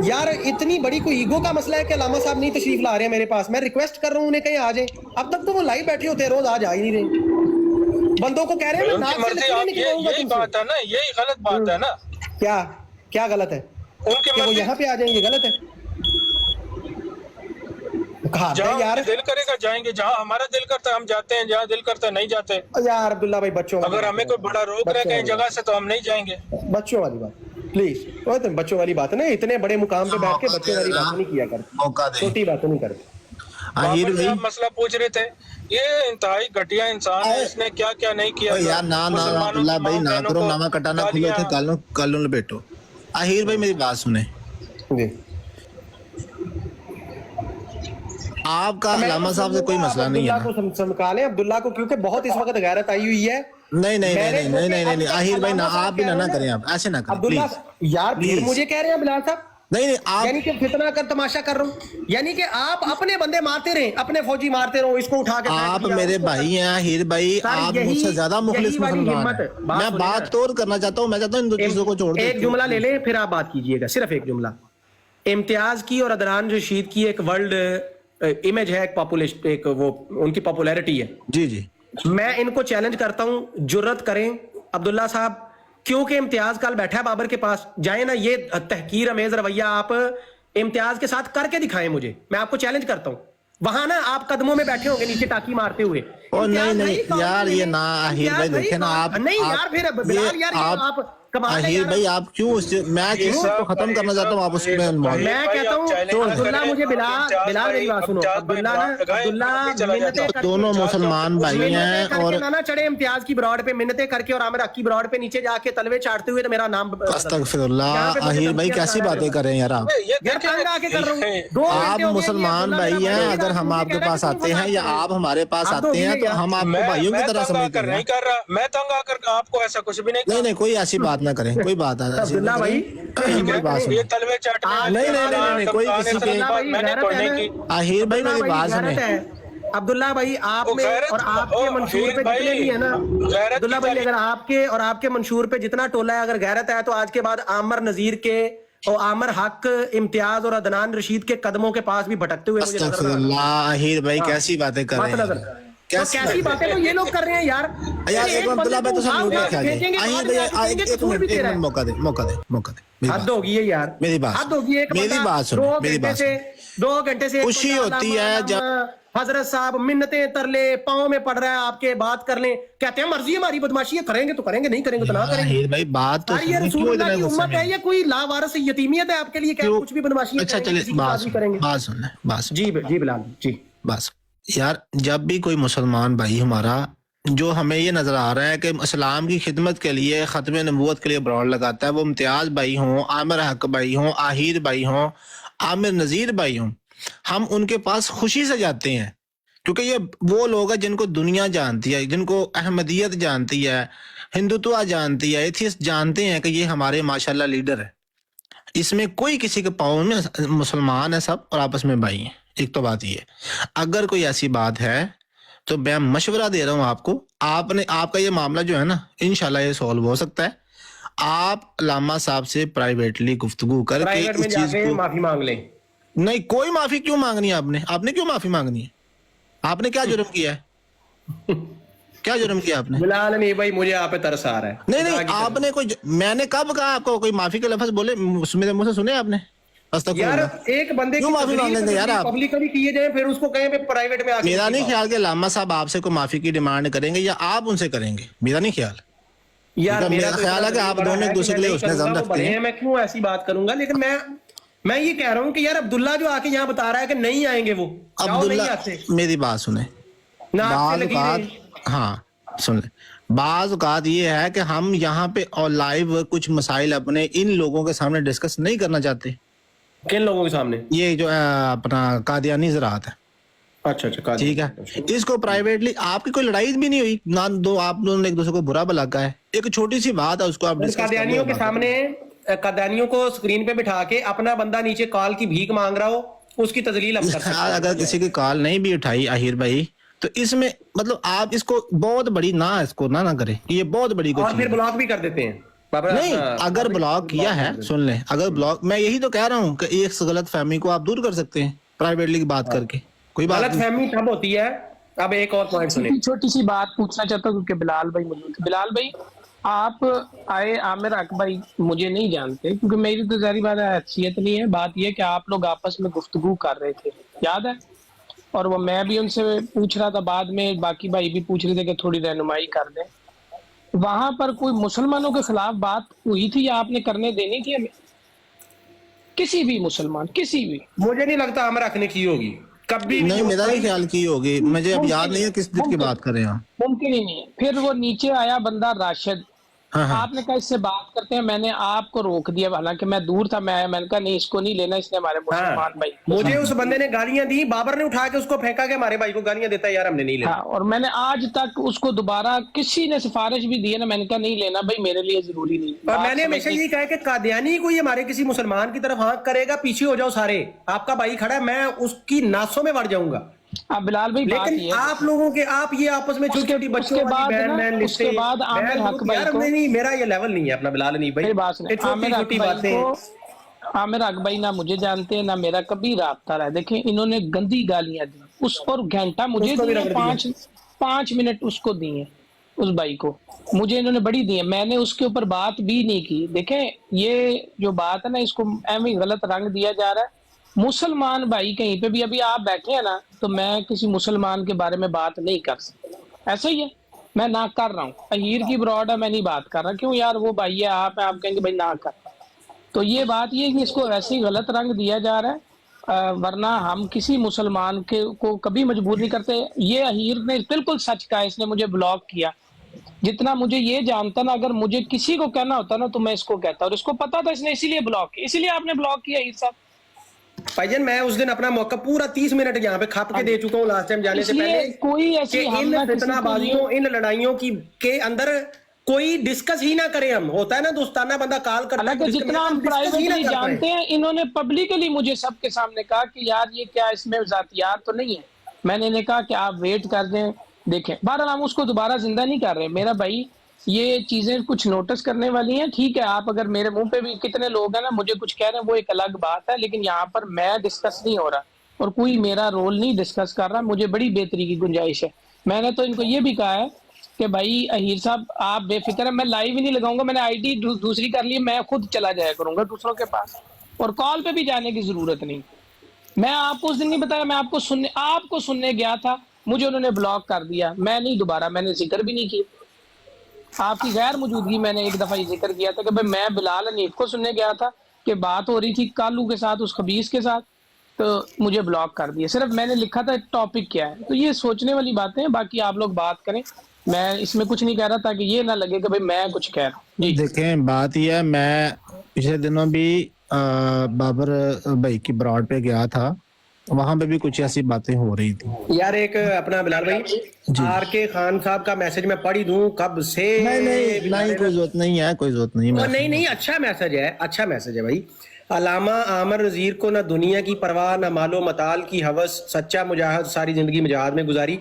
یار اتنی بڑی کوئی ایگو کا مسئلہ ہے کہ علامہ صاحب نہیں تشریف لا رہے ہیں میرے پاس. میں ریکویسٹ کر رہا ہوں انہیں کہیں آ جائیں. اب تک تو وہ لائیو بیٹھے ہوتے ہیں, روز آج آ ہی نہیں رہے. بندوں کو کہہ رہے ہیں ناک سے لکڑی نکلواؤں گا یہی تم سے. بات ہے نا, یہی غلط بات ہے نا. کیا غلط ہے کہ وہ یہاں پہ آ جائیں گے؟ غلط ہے. کہا جہاں دل کرے گا جائیں گے, جہاں ہمارا دل کرتا ہے ہم جاتے ہیں, جہاں دل کرتا ہے نہیں جاتے. یار عبداللہ بھائی بچوں, اگر ہمیں کوئی بڑا روک رہے کہیں جگہ سے تو ہم نہیں جائیں گے. بچوں والی بات پلیز, بچوں والی بات ہے نا. اتنے بڑے مقام پہ بیٹھ کے بچوں والی باتیں نہیں کیا کرتے, چھوٹی باتیں نہیں کرتے. آپ مسئلہ پوچھ رہے تھے, یہ انتہائی گھٹیا انسان ہے, اس نے کیا کیا نہیں کیا. یار نا عبداللہ بھائی نہ کرو, نامہ کٹانا کھلو تھے کالوں لپیٹو. اہیر بھائی میری بات سنیں. آپ کا علامہ صاحب سے کوئی مسئلہ نہیں ہے. عبداللہ کو سمکھا لیں, عبداللہ کو, کیونکہ بہت اس وقت غیرت آئی ہوئی ہے. نہیں اہیر بھائی آپ بھی نہ کریں, آپ ایسے نہ کریں پلیز. یار پھر مجھے کہہ رہے ہیں بلال صاحب, نہیں آپ یعنی کہ فتنہ کر تماشا کر رہا ہوں, یعنی کہ آپ اپنے بندے مارتے رہیں, اپنے فوجی مارتے رہو, اس کو اٹھا کے آپ میرے بھائی ہیں اہیر بھائی, آپ مجھ سے زیادہ مخلص مسلمان ہیں. میں بات تو کرنا چاہتا ہوں, میں چاہتا ہوں ان دو چیزوں کو چھوڑ دیں. ایک جملہ لے لیں پھر آپ بات کیجئے گا, صرف ایک جملہ. امتیاز کی اور عدنان رشید کی ایک ورلڈ امیج ہے, ایک وہ ان کی پاپولیرٹی ہے. جی میں ان کو چیلنج کرتا ہوں, جرت کریں عبداللہ صاحب, کیونکہ امتیاز کل بیٹھا ہے بابر کے پاس, جائیں نا یہ تحقیر امیز رویہ آپ امتیاز کے ساتھ کر کے دکھائیں مجھے. میں آپ کو چیلنج کرتا ہوں, وہاں نا آپ قدموں میں بیٹھے ہوں گے نیچے ٹاکی مارتے ہوئے. نہیں یار یہ نا اہیر بھائی دیکھیں نا آپ, نہیں یار پھر بلال یار آپ اہیر بھائی آپ کیوں میں چیز کو ختم کرنا چاہتا ہوں, آپ اس میں میں کہتا ہوں عبداللہ مجھے بلال میری بات سنو, عبداللہ دونوں مسلمان بھائی ہیں, اور نہ چڑھے امتیاز کی براڈ پہ منتیں کر کے اور عامر حق کی براڈ پہ نیچے جا کے تلوے چاٹتے ہوئے تو میرا نام. استغفر اللہ, اہیر بھائی کیسی باتیں کر رہے ہیں یار آپ. آپ مسلمان بھائی ہیں, اگر ہم آپ کے پاس آتے ہیں یا آپ ہمارے پاس آتے ہیں تو ہم آپ کو بھائیوں کی طرح سمجھتے ہیں. میں تنگ آ کر آپ کو ایسا کچھ بھی نہیں کوئی ایسی بات نہ کریں, کوئی بات عبداللہ بھائی یہ تلوے چاٹنے نہیں کوئی کسی کے اہیر بھائی میری بات سنیں. عبداللہ بھائی آپ میں اور آپ کے منشور پہ جتنے بھی ہیں نا, عبداللہ بھائی اگر آپ کے اور آپ کے منشور پہ جتنا ٹولہ ہے اگر غیرت ہے تو آج کے بعد عامر نذیر کے اور عامر حق, امتیاز اور عدنان رشید کے قدموں کے پاس بھی بھٹکتے ہوئے مجھے استغفر اللہ. اہیر بھائی کیسی باتیں کر رہے ہیں, کیسی باتیں تو یہ لوگ کر رہے ہیں یار. حد ہوگی ہے یار, میری حد ہوگی ہے. میری بات سنو, میری بات سنو. 2 گھنٹے سے خوشی ہوتی ہے جب حضرت صاحب منتیں ترلے پاؤں میں پڑ رہا ہے آپ کے, بات کر لیں, کہتے ہیں مرضی ہماری بدماشی ہے, کریں گے تو کریں گے, نہیں کریں گے تو نہ کریں گے. بھائی بات تو یہ رسول اللہ کی امت ہے, یہ کوئی لاوارث یتیمیت ہے آپ کے لیے, کیا کچھ بھی بدماشی اچھا چلے بات سن لیں. جی بلال جی بس یار, جب بھی کوئی مسلمان بھائی ہمارا جو ہمیں یہ نظر آ رہا ہے کہ اسلام کی خدمت کے لیے, ختم نبوت کے لیے براڈ لگاتا ہے, وہ امتیاز بھائی ہوں, عامر حق بھائی ہوں, اہیر بھائی ہوں, عامر نذیر بھائی ہوں, ہم ان کے پاس خوشی سے جاتے ہیں, کیونکہ یہ وہ لوگ ہیں جن کو دنیا جانتی ہے, جن کو احمدیت جانتی ہے, ہندوتوا جانتی ہے, ایتھیسٹ جانتے ہیں کہ یہ ہمارے ماشاءاللہ لیڈر ہے. اس میں کوئی کسی کے پاؤں میں, مسلمان ہے سب اور آپس میں بھائی ہیں. ایک تو بات یہ, اگر کوئی ایسی بات ہے تو میں مشورہ دے رہا ہوں آپ کو, آپ کا یہ معاملہ جو ہے نا انشاءاللہ یہ سولو ہو سکتا ہے. آپ علامہ صاحب سے پرائیویٹلی گفتگو کر کے اس چیز کو معافی مانگ لیں. نہیں کوئی معافی کیوں مانگنی ہے آپ نے کیوں معافی مانگنی ہے؟ آپ نے کیا جرم کیا ہے؟ کیا جرم کیا آپ نے؟ بلال نہیں بھائی, مجھے آپ پہ ترس آ رہا ہے. نہیں آپ نے میں نے کب کہا آپ کو کوئی معافی کے لفظ بولے میرے منہ سے سنے آپ نے؟ یار ایک بندے کیوں معافی مانگنے دیں یار آپ؟ پبلکلی کیے جائیں پھر اس کو کہیں پہ پرائیویٹ میں. میرا نہیں خیال کہ علامہ صاحب آپ سے کوئی معافی کی ڈیمانڈ کریں گے یا آپ ان سے کریں گے, میرا نہیں خیال. یار میرا خیال ہے کہ آپ دونوں ایک دوسرے کے لیے اس نے ضم رکھتے ہیں. میں کیوں ایسی بات کروں گا, لیکن میں میں یہ کہہ رہا ہوں کہ یار عبداللہ جو آ کے یہاں بتا رہا ہے کہ نہیں آئیں گے وہ عبداللہ نہیں آتے میری بات سنیں بعض اوقات ہاں سن لیں بعض اوقات یہ ہے کہ ہم یہاں پہ اور لائیو کچھ مسائل اپنے ان لوگوں کے سامنے ڈسکس نہیں کرنا چاہتے. کن لوگوں کے سامنے؟ یہ جو اپنا قادیانی زراعت ہے. اچھا ٹھیک ہے, اس کو پرائیویٹلی آپ کی کوئی لڑائی بھی نہیں ہوئی نہ دو آپ لوگوں نے ایک دوسرے کو برا بھلا کہا ہے, ایک چھوٹی سی بات ہے اس کو آپ قادیانیوں کے سامنے قادیانیوں کو سکرین پہ بٹھا کے اپنا بندہ نیچے کال کی بھیک مانگ رہا ہو اس کی تذلیل ہم کر سکتے ہیں. اگر کسی کی کال نہیں بھی اٹھائی آہیر بھائی تو اس میں مطلب آپ اس کو بہت بڑی اس کو نہ کریں کہ یہ بہت بڑی اور پھر بلاک بھی کر دیتے ہیں. نہیں اگر بلاک کیا ہے سن لیں, اگر بلاک میں یہی تو کہہ رہا ہوں کہ ایک غلط فہمی کو آپ دور کر سکتے ہیں پرائیویٹلی کی بات کر کے, کوئی بات غلط فہمی تب ہوتی ہے. اب ایک اور پوائنٹ سنیں, چھوٹی سی بات پوچھنا چاہتا ہوں کیونکہ بلال بھائی موجود. بلال بھائی آپ آئے عامر حق بھائی مجھے نہیں جانتے کیونکہ میری تو ظاہری بات ہے حیثیت نہیں ہے. بات یہ کہ آپ لوگ آپس میں گفتگو کر رہے تھے یاد ہے, اور وہ میں بھی ان سے پوچھ رہا تھا, بعد میں باقی بھائی بھی پوچھ رہے تھے کہ تھوڑی رہنمائی کر دیں. وہاں پر کوئی مسلمانوں کے خلاف بات ہوئی تھی یا آپ نے کرنے دینی تھی ہمیں؟ کسی بھی مسلمان کسی بھی, مجھے نہیں لگتا عامر حق نے کی ہوگی کبھی نہیں, میرا بھی خیال کی ہوگی, مجھے اب یاد نہیں ہے کس دن کی بات کر رہے ہیں. ممکن ہی نہیں ہے. پھر وہ نیچے آیا بندہ راشد, آپ نے کہا اس سے بات کرتے ہیں, میں نے آپ کو روک دیا حالانکہ میں دور تھا, میں نے کہا نہیں اس کو نہیں لینا, اس نے ہمارے مسلمان بھائی. مجھے اس بندے نے گالیاں دی, بابر نے اٹھا کے اس کو پھینکا کہ ہمارے بھائی کو گالیاں دیتا ہے, یار ہم نے نہیں لینا. اور میں نے آج تک اس کو دوبارہ کسی نے سفارش بھی دی ہے نا, میں نے کہا نہیں لینا بھائی, میرے لیے ضروری نہیں. اور میں نے ہمیشہ یہ کہا کہ قادیانی کوئی ہمارے کسی مسلمان کی طرف ہانک کرے گا پیچھے ہو جاؤ سارے, آپ کا بھائی کھڑا ہے, میں اس کی ناسوں میں بڑھ جاؤں گا. اب بلال بھائی بات لیکن یہ ہے آپ لوگوں کے آپ یہ آپس میں چھوٹی چھوٹی بچوں والی بہن بہن اس کے بعد عامر حق بھائی کو, نہیں میرا یہ لیول نہیں ہے اپنا بلال نہیں بھائی, عامر حق بھائی کو, عامر حق بھائی نہ مجھے جانتے ہیں نہ میرا کبھی رابطہ رہا. دیکھیں انہوں نے گندی گالیاں دی اس پر, گھنٹہ مجھے دی, 5 منٹ اس کو دیے اس بھائی کو, مجھے انہوں نے بڑی دی ہے, میں نے اس کے اوپر بات بھی نہیں کی. دیکھیں یہ جو بات ہے نا اس کو ایویں غلط رنگ دیا جا رہا ہے. مسلمان بھائی کہیں پہ بھی ابھی آپ بیٹھے ہیں نا, تو میں کسی مسلمان کے بارے میں بات نہیں کر سکتا, ایسا ہی ہے, میں نہ کر رہا ہوں. اہیر کی براڈ ہے, میں نہیں بات کر رہا, کیوں یار وہ بھائی ہے آپ کہیں گے بھائی نہ کر. تو یہ بات یہ کہ اس کو ویسے ہی غلط رنگ دیا جا رہا ہے, ورنہ ہم کسی مسلمان کو کبھی مجبور نہیں کرتے. یہ اہیر نے بالکل سچ کہا, اس نے مجھے بلاک کیا. جتنا مجھے یہ جانتا نا, اگر مجھے کسی کو کہنا ہوتا نا تو میں اس کو کہتا, اور اس کو پتا تھا, اس نے اسی لیے بلاک کیا, اسی لیے آپ نے بلاک کیا اہیر صاحب. بھائی جان میں اس دن اپنا موقع پورا 30 منٹ یہاں پہ کھپ کے دے چکا ہوں لاسٹ ٹائم جانے سے پہلے, کوئی ایسی ان فتنہ بازیوں ان لڑائیوں کے اندر کوئی ڈسکس ہی نہ کریں. ہم ہوتا ہے نا دوستانہ بندہ کال کرتا ہے, جتنا ہم پرائیویٹلی جانتے ہیں, انہوں نے پبلکلی مجھے سب کے سامنے کہا کہ یار یہ کیا اس میں ذاتیات تو نہیں ہے. میں نے انہیں کہا کہ آپ ویٹ کر دیں دیکھیں. بہرحال ہم اس کو دوبارہ زندہ نہیں کر رہے. میرا بھائی یہ چیزیں کچھ نوٹس کرنے والی ہیں, ٹھیک ہے, آپ اگر میرے منہ پہ بھی کتنے لوگ ہیں نا مجھے کچھ کہہ رہے ہیں وہ ایک الگ بات ہے, لیکن یہاں پر میں ڈسکس نہیں ہو رہا اور کوئی میرا رول نہیں ڈسکس کر رہا. مجھے بڑی بہتری کی گنجائش ہے. میں نے تو ان کو یہ بھی کہا ہے کہ بھائی اہیر صاحب آپ بے فکر ہے, میں لائیو ہی نہیں لگاؤں گا, میں نے آئی ڈی دوسری کر لی, میں خود چلا جایا کروں گا دوسروں کے پاس, اور کال پہ بھی جانے کی ضرورت نہیں. میں آپ کو اس دن نہیں بتایا, میں آپ کو سننے گیا تھا, مجھے انہوں نے بلاک کر دیا, میں نہیں دوبارہ, میں نے ذکر بھی نہیں کیا آپ کی غیر موجودگی. میں نے ایک دفعہ یہ ذکر کیا تھا کہ بھائی میں بلال حنیف کو سننے گیا تھا کہ بات ہو رہی تھی کالو کے ساتھ, اس خبیث کے ساتھ, تو مجھے بلاک کر دیا. صرف میں نے لکھا تھا ٹاپک کیا ہے. تو یہ سوچنے والی باتیں ہیں, باقی آپ لوگ بات کریں, میں اس میں کچھ نہیں کہہ رہا تاکہ یہ نہ لگے کہ بھئی میں کچھ کہہ رہا ہوں. جی دیکھیں بات یہ ہے, میں پچھلے دنوں بھی بابر بھائی کی براڈ پہ گیا تھا, وہاں پہ بھی کچھ ایسی باتیں ہو رہی تھی. یار ایک اپنا بلال بھائی آر کے خان صاحب کا میسج میں پڑھی دوں کب سے. نہیں کوئی ضرورت نہیں ہے, کوئی ضرورت نہیں. نہیں اچھا میسج ہے, اچھا میسج ہے بھائی. علامہ عامر وزیر کو نہ دنیا کی پرواہ نہ مال و متال کی ہوس, سچا مجاہد, ساری زندگی مجاہد میں گزاری.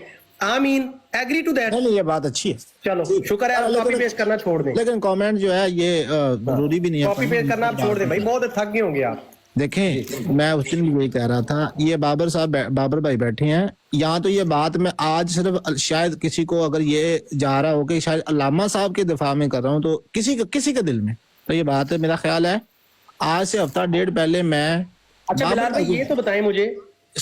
آمین, ایگری ٹو دیٹ. نہیں یہ بات اچھی ہے, چلو شکر ہے. کاپی پیسٹ کرنا چھوڑ دیں, لیکن کامنٹ جو ہے یہ ضروری بھی نہیں ہے. کاپی پیسٹ کرنا آپ چھوڑ دیں بھائی, بہت تھک گئے ہوں گے آپ. دیکھیں میں اس دن بھی یہی کہہ رہا تھا, یہ بابر بھائی بیٹھے ہیں یہاں, تو یہ بات میں آج صرف شاید کسی کو اگر یہ جا رہا ہو کہ شاید علامہ صاحب کے دفاع میں کر رہا ہوں, تو کسی کے دل میں تو یہ بات ہے. میرا خیال ہے آج سے ہفتہ ڈیڑھ پہلے میں. اچھا بلال بھائی یہ تو بتائیں مجھے,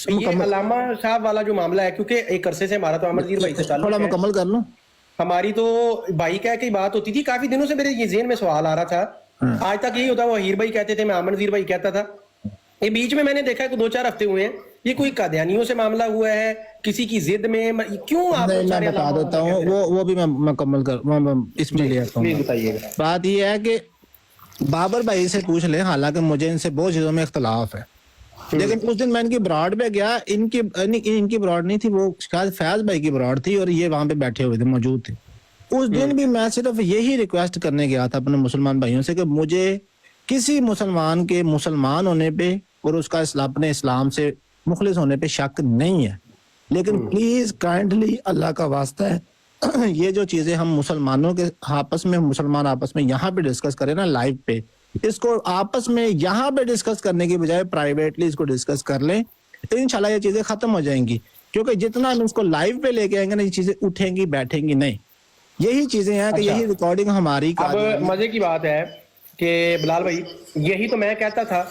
یہ علامہ صاحب والا جو معاملہ ہے, کیونکہ ایک عرصے سے ہمارا تو عامر وزیر بھائی سے تعلق ہے, تھوڑا مکمل کر لوں. ہماری تو بھائی کہہ کے بات ہوتی تھی, کافی دنوں سے میرے یہ ذہن میں سوال آ رہا تھا, آج تک یہی ہوتا, وہ اہیر بھائی کہتے تھے, میں عامر وزیر بھائی کہتا تھا. ये बीच में मैंने देखा कि 2-4 हफ्ते हुए हैं, ये कोई कादियानियों से मामला हुआ है, किसी की जिद में, क्यों आप नहीं, मैं सारे बता अलामा देता हूँ, वो भी मैं मुकम्मल कर इसमें ले आता प्लीज हूँ। बताइएगा। बात ये है कि बाबर भाई से पूछ ले, हालांकि मुझे इनसे बहुत चीजों में इख्तलाफ है, लेकिन उस दिन मैं इनकी ब्रॉड पे गया, इनकी ब्रॉड नहीं थी, वो शायद फैज भाई की ब्रॉड थी और ये वहां पे बैठे हुए थे, मौजूद थे। उस दिन भी मैं सिर्फ यही रिक्वेस्ट करने गया था अपने मुसलमान भाइयों से कि मुझे किसी मुसलमान के मुसलमान होने पे और उसका अपने इस्लाम से मुखलिस होने पे शक नहीं है, लेकिन प्लीज काइंडली अल्लाह का वास्ता है ये जो चीजें हम मुसलमानों के आपस में, मुसलमान आपस में यहाँ पे डिस्कस करें ना लाइव पे, इसको आपस में यहाँ पे डिस्कस करने की बजाय प्राइवेटली इसको डिस्कस कर लें, तो इंशाल्लाह ये चीजें खत्म हो जाएंगी। क्योंकि जितना हम इसको लाइव पे लेके आएंगे ना, ये चीजें उठेंगी बैठेंगी नहीं। यही चीजें हैं कि यही रिकॉर्डिंग हमारी अब मजे की बात है कि बिलाल भाई, यही तो मैं कहता था,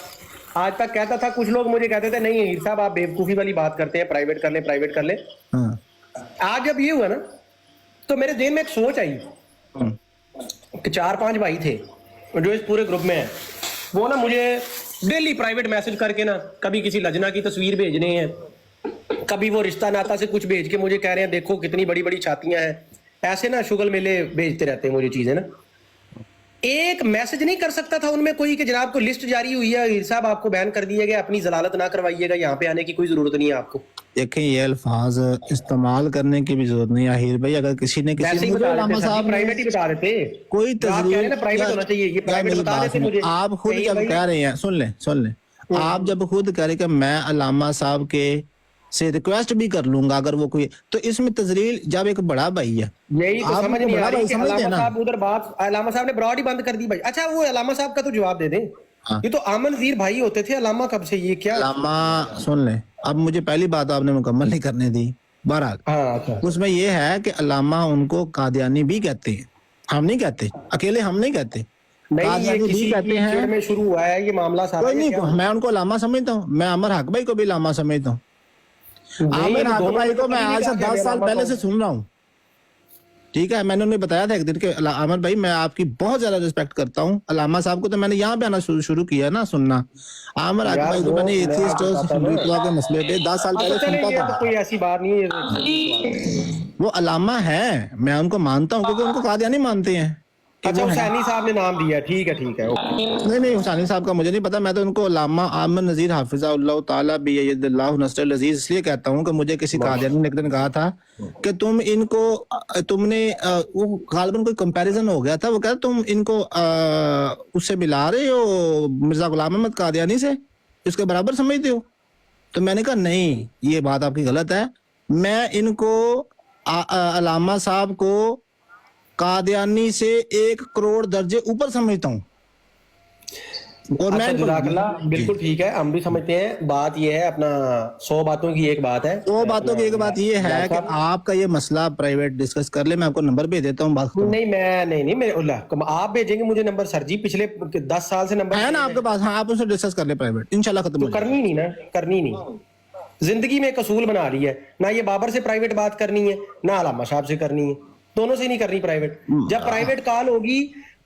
आज तक कहता था, कुछ लोग मुझे कहते थे नहीं हीर साहब आप बेवकूफी वाली बात करते हैं, प्राइवेट कर ले, प्राइवेट कर ले। हाँ। आज जब ये हुआ ना, तो मेरे दिल में एक सोच आई कि 4-5 भाई थे जो इस पूरे ग्रुप में है, वो ना मुझे डेली प्राइवेट मैसेज करके ना, कभी किसी लजना की तस्वीर भेजने हैं, कभी वो रिश्ता नाता से कुछ भेज के मुझे कह रहे हैं देखो कितनी बड़ी बड़ी छातियां हैं, ऐसे ना शुगल मेले भेजते रहते हैं मुझे चीजें ना। एक मैसेज नहीं कर सकता था उनमें कोई कि जनाब को लिस्ट जारी हुई है, हीर साहब आपको बैन कर दिया गया, अपनी जलालत ना करवाइएगा, यहाँ पे आने की कोई जरूरत नहीं है आपको। देखें, ये अल्फाज इस्तेमाल करने की भी जरूरत नहीं है आहिर भाई। अगर किसी ने किसी प्राइवेट ही बता देते, कोई प्राइवेट होना चाहिए, ये प्राइवेट बता देते मुझे। आप खुद जब कह रहे हैं, सुन ले, आप जब खुद कह रहे कि मैं अल्लामा साहब के से रिक्वेस्ट भी कर लूंगा अगर वो कोई, तो इसमें तजलील जब एक बड़ा भाई है, यही तो समझ नहीं आ रही कि समझते अल्लामा ना। साहब उधर बात, अल्लामा साहब ने ब्रॉड ही बंद कर दी भाई। अच्छा वो अल्लामा साहब का तो जवाब दे दें, हाँ। ये तो आमन नज़ीर भाई होते थे, अल्लामा कब से, ये क्या? अल्लामा सुन ले, अब मुझे पहली बात आपने मुकम्मल नहीं करने दी। बहरहाल हाँ, अच्छा। उसमें ये है कि अल्लामा उनको कादियानी भी कहते हैं, हम नहीं कहते, अकेले हम नहीं कहते, नहीं, ये कादियानी भी किसी कहते की हैं। जड़ में शुरू हुआ है ये मामला सारा। कोई नहीं, मैं उनको अल्लामा समझता हूँ, मैं अमर हक भाई को भी अल्लामा समझता हूँ। आमिर हक भाई को मैं आज से 10 साल पहले से सुन रहा हूँ, ठीक है। मैंने उन्हें बताया था एक दिन के आमिर भाई मैं आपकी बहुत ज्यादा रिस्पेक्ट करता हूँ। अल्लामा साहब को तो मैंने यहाँ पे आना शुरू किया ना सुनना। आमिर हक भाई को मैंने एथियस्ट हिंदुत्व के मसले पे 10 साल पहले सुनता था। कोई ऐसी बात नहीं है, वो अल्लामा है, मैं उनको मानता हूँ क्योंकि उनको कादियानी मानते हैं। अच्छा हुसैनी साहब ने नाम दिया, ठीक है ओके। नहीं हुसैनी साहब का मुझे नहीं पता, मैं तो उनको अल्लामा आमिर नज़ीर हाफिज़हुल्लाह ताला बियदिल्लाह नस्रुल अज़ीज़ इसलिए कहता हूँ कि मुझे किसी कादियानी ने एक दिन कहा था कि तुमने वो गालिबन कोई कंपैरिजन हो गया था, वो कहता तुम इनको उससे मिला रहे हो मिर्जा गुलाम अहमद कादियानी से, इसके बराबर समझते हो। तो मैंने कहा नहीं, ये बात आपकी गलत है, मैं इनको अल्लामा साहब को कादियानी से 1 करोड़ दर्जे ऊपर समझता हूँ। और अच्छा, मैं जज़ाकल्लाह, बिल्कुल ठीक है, हम भी समझते हैं। बात ये है अपना 100 बातों की एक बात है, 2 बातों की एक बात ये है कि आपका ये मसला प्राइवेट डिस्कस कर ले, मैं आपको नंबर भेज देता हूँ, बात करो। नहीं मैं नहीं मैं आप भेजेंगे मुझे नंबर सर जी, पिछले 10 साल से नंबर है ना आपके पास, हाँ आप उनसे डिस्कस कर ले प्राइवेट, इंशाल्लाह खत्म हो जाएगा। करनी नहीं ना, करनी नहीं, जिंदगी में एक असूल बना ली है ना, ये बाबर से प्राइवेट बात करनी है ना अल्लामा साहब से करनी है, दोनों से नहीं करनी प्राइवेट। जब प्राइवेट कॉल होगी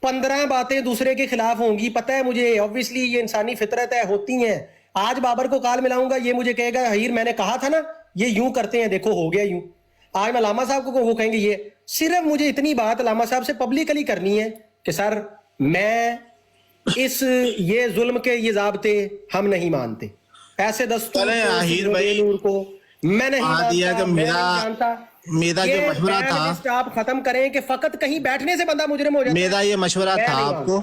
15 बातें दूसरे के खिलाफ होंगी, पता है मुझे, ऑब्वियसली ये इंसानी फितरत है, होती हैं। आज बाबर को कॉल मिलाऊंगा, ये मुझे कहेगा हीर मैंने कहा था ना ये यूं करते हैं, देखो हो गया यूं। आज मैं अल्लामा साहब को वो कहेंगे ये, सिर्फ मुझे इतनी बात अल्लामा साहब से पब्लिकली करनी है कि सर मैं इस ये जुल्म के ये ज़ाब्ते हम नहीं मानते, ऐसे दस्तूर को मैं नहीं मानता, मैं नहीं जानता। मेरा जो मशवरा था आप खत्म करें कि फकत कहीं बैठने से बंदा मुजरिम हो जाता है। मेरा ये मशवरा था आपको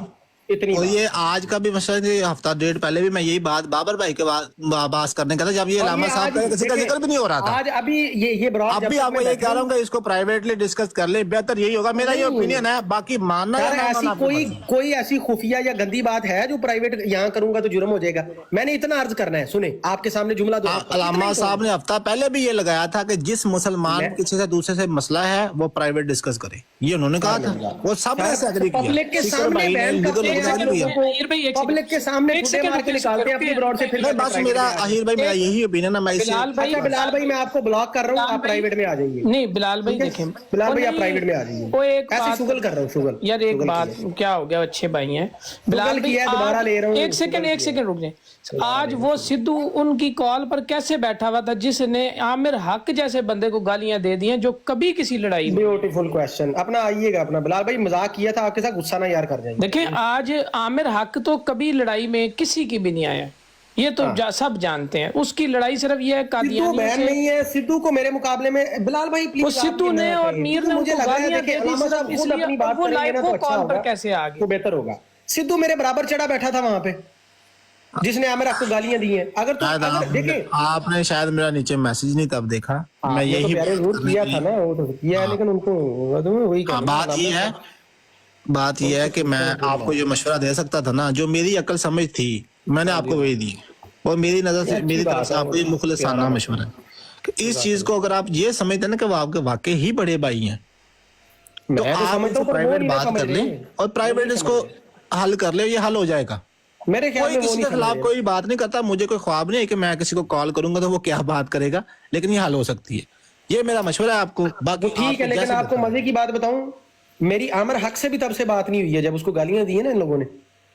इतनी, और ये आज का भी मसला थी, हफ्ता डेढ़ पहले भी मैं यही बात बाबर भाई के बात करने का था, जब ये अल्लामा साहब का किसी का जिक्र भी नहीं हो रहा था। आज अभी ये अब भी आपको यही कह रहा हूँ कि इसको प्राइवेटली डिस्कस कर ले, बेहतर यही होगा, मेरा ये ओपिनियन है। बाकी मानना या ना मानना, कोई ऐसी खुफिया या गंदी बात है जो प्राइवेट यहाँ करूंगा तो जुर्म हो जाएगा। मैंने इतना अर्ज करना है, सुने आपके सामने जुमला दो। अल्लामा साहब ने हफ्ता पहले भी ये लगाया था कि जिस मुसलमान किसी से दूसरे से मसला है वो प्राइवेट डिस्कस करे, ये उन्होंने कहा था, वो सब ने एग्री किया। पब्लिक के सामने बैन करते पब्लिक के सामने फुटे मार के निकालते हैं अपनी ब्रॉड से, फिर नहीं बस मेरा आहिर भाई मेरा यही ओपिनियन है। मैं इसे अच्छा बिलाल भाई मैं आपको ब्लॉक कर रहा हूँ, आप प्राइवेट में आ जाइए। नहीं बिलाल भाई देखें, बिलाल भाई आप प्राइवेट में आ जाइए। वो एक ऐसे शुगल कर रहा हूँ, शुगल यार एक बात क्या हो गया, अच्छे भाई हैं बिलाल भाई, दोबारा ले रहा हूँ, एक सेकंड रुक जाए। आज वो सिद्धू उनकी कॉल पर कैसे बैठा हुआ था जिसने आमिर हक जैसे बंदे को गालियां दे दी हैं जो कभी किसी लड़ाई में। ब्यूटीफुल क्वेश्चन, अपना आइएगा अपना। बिलाल भाई मजाक किया था आपके साथ, गुस्सा ना यार कर जाइए। देखें आज आमिर हक तो कभी लड़ाई में किसी की भी नहीं आया, ये तो सब जानते हैं। उसकी लड़ाई सिर्फ ये है कादियानियों से नहीं है। सिद्धू को मेरे मुकाबले में बिलाल भाई प्लीज, वो सिद्धू ने और मीर ने मुझे लग रहा है गालियां दे दी सिर्फ इसलिए वो लाइव को कॉल पर कैसे आ गए, तो बेहतर होगा। सिद्धू मेरे बराबर चढ़ा बैठा था वहां पे जिसने आमिर आपको गालियां दी हैं। अगर तो देखिए आपने शायद मेरा नीचे मैसेज नहीं तब देखा, मैं यही किया था ना, वो तो किया है, लेकिन उनको वही बात ये है कि मैं आपको जो मशवरा दे सकता था ना, जो मेरी अकल समझ थी मैंने आपको वही दी, और मेरी नजर से मेरी तरफ से आपको ये मुखलिसाना मशवरा है कि इस चीज को अगर आप ये समझते हैं ना कि वो आपके वाकई ही बड़े भाई हैं, तो आप उनसे प्राइवेट बात कर लें और प्राइवेट इसको हल कर ले, ये हल हो जाएगा। मेरे ख्याल में किसी के खिलाफ कोई बात नहीं करता, मुझे कोई ख्वाब नहीं है कि मैं किसी को कॉल करूंगा तो वो क्या बात करेगा, लेकिन ये हल हो सकती है, ये मेरा मशवरा है आपको। बाकी ठीक है, लेकिन आपको मजे की बात बताऊं, मेरी आमिर हक से भी तब से बात नहीं हुई है जब उसको गालियां दी है ना इन लोगों ने,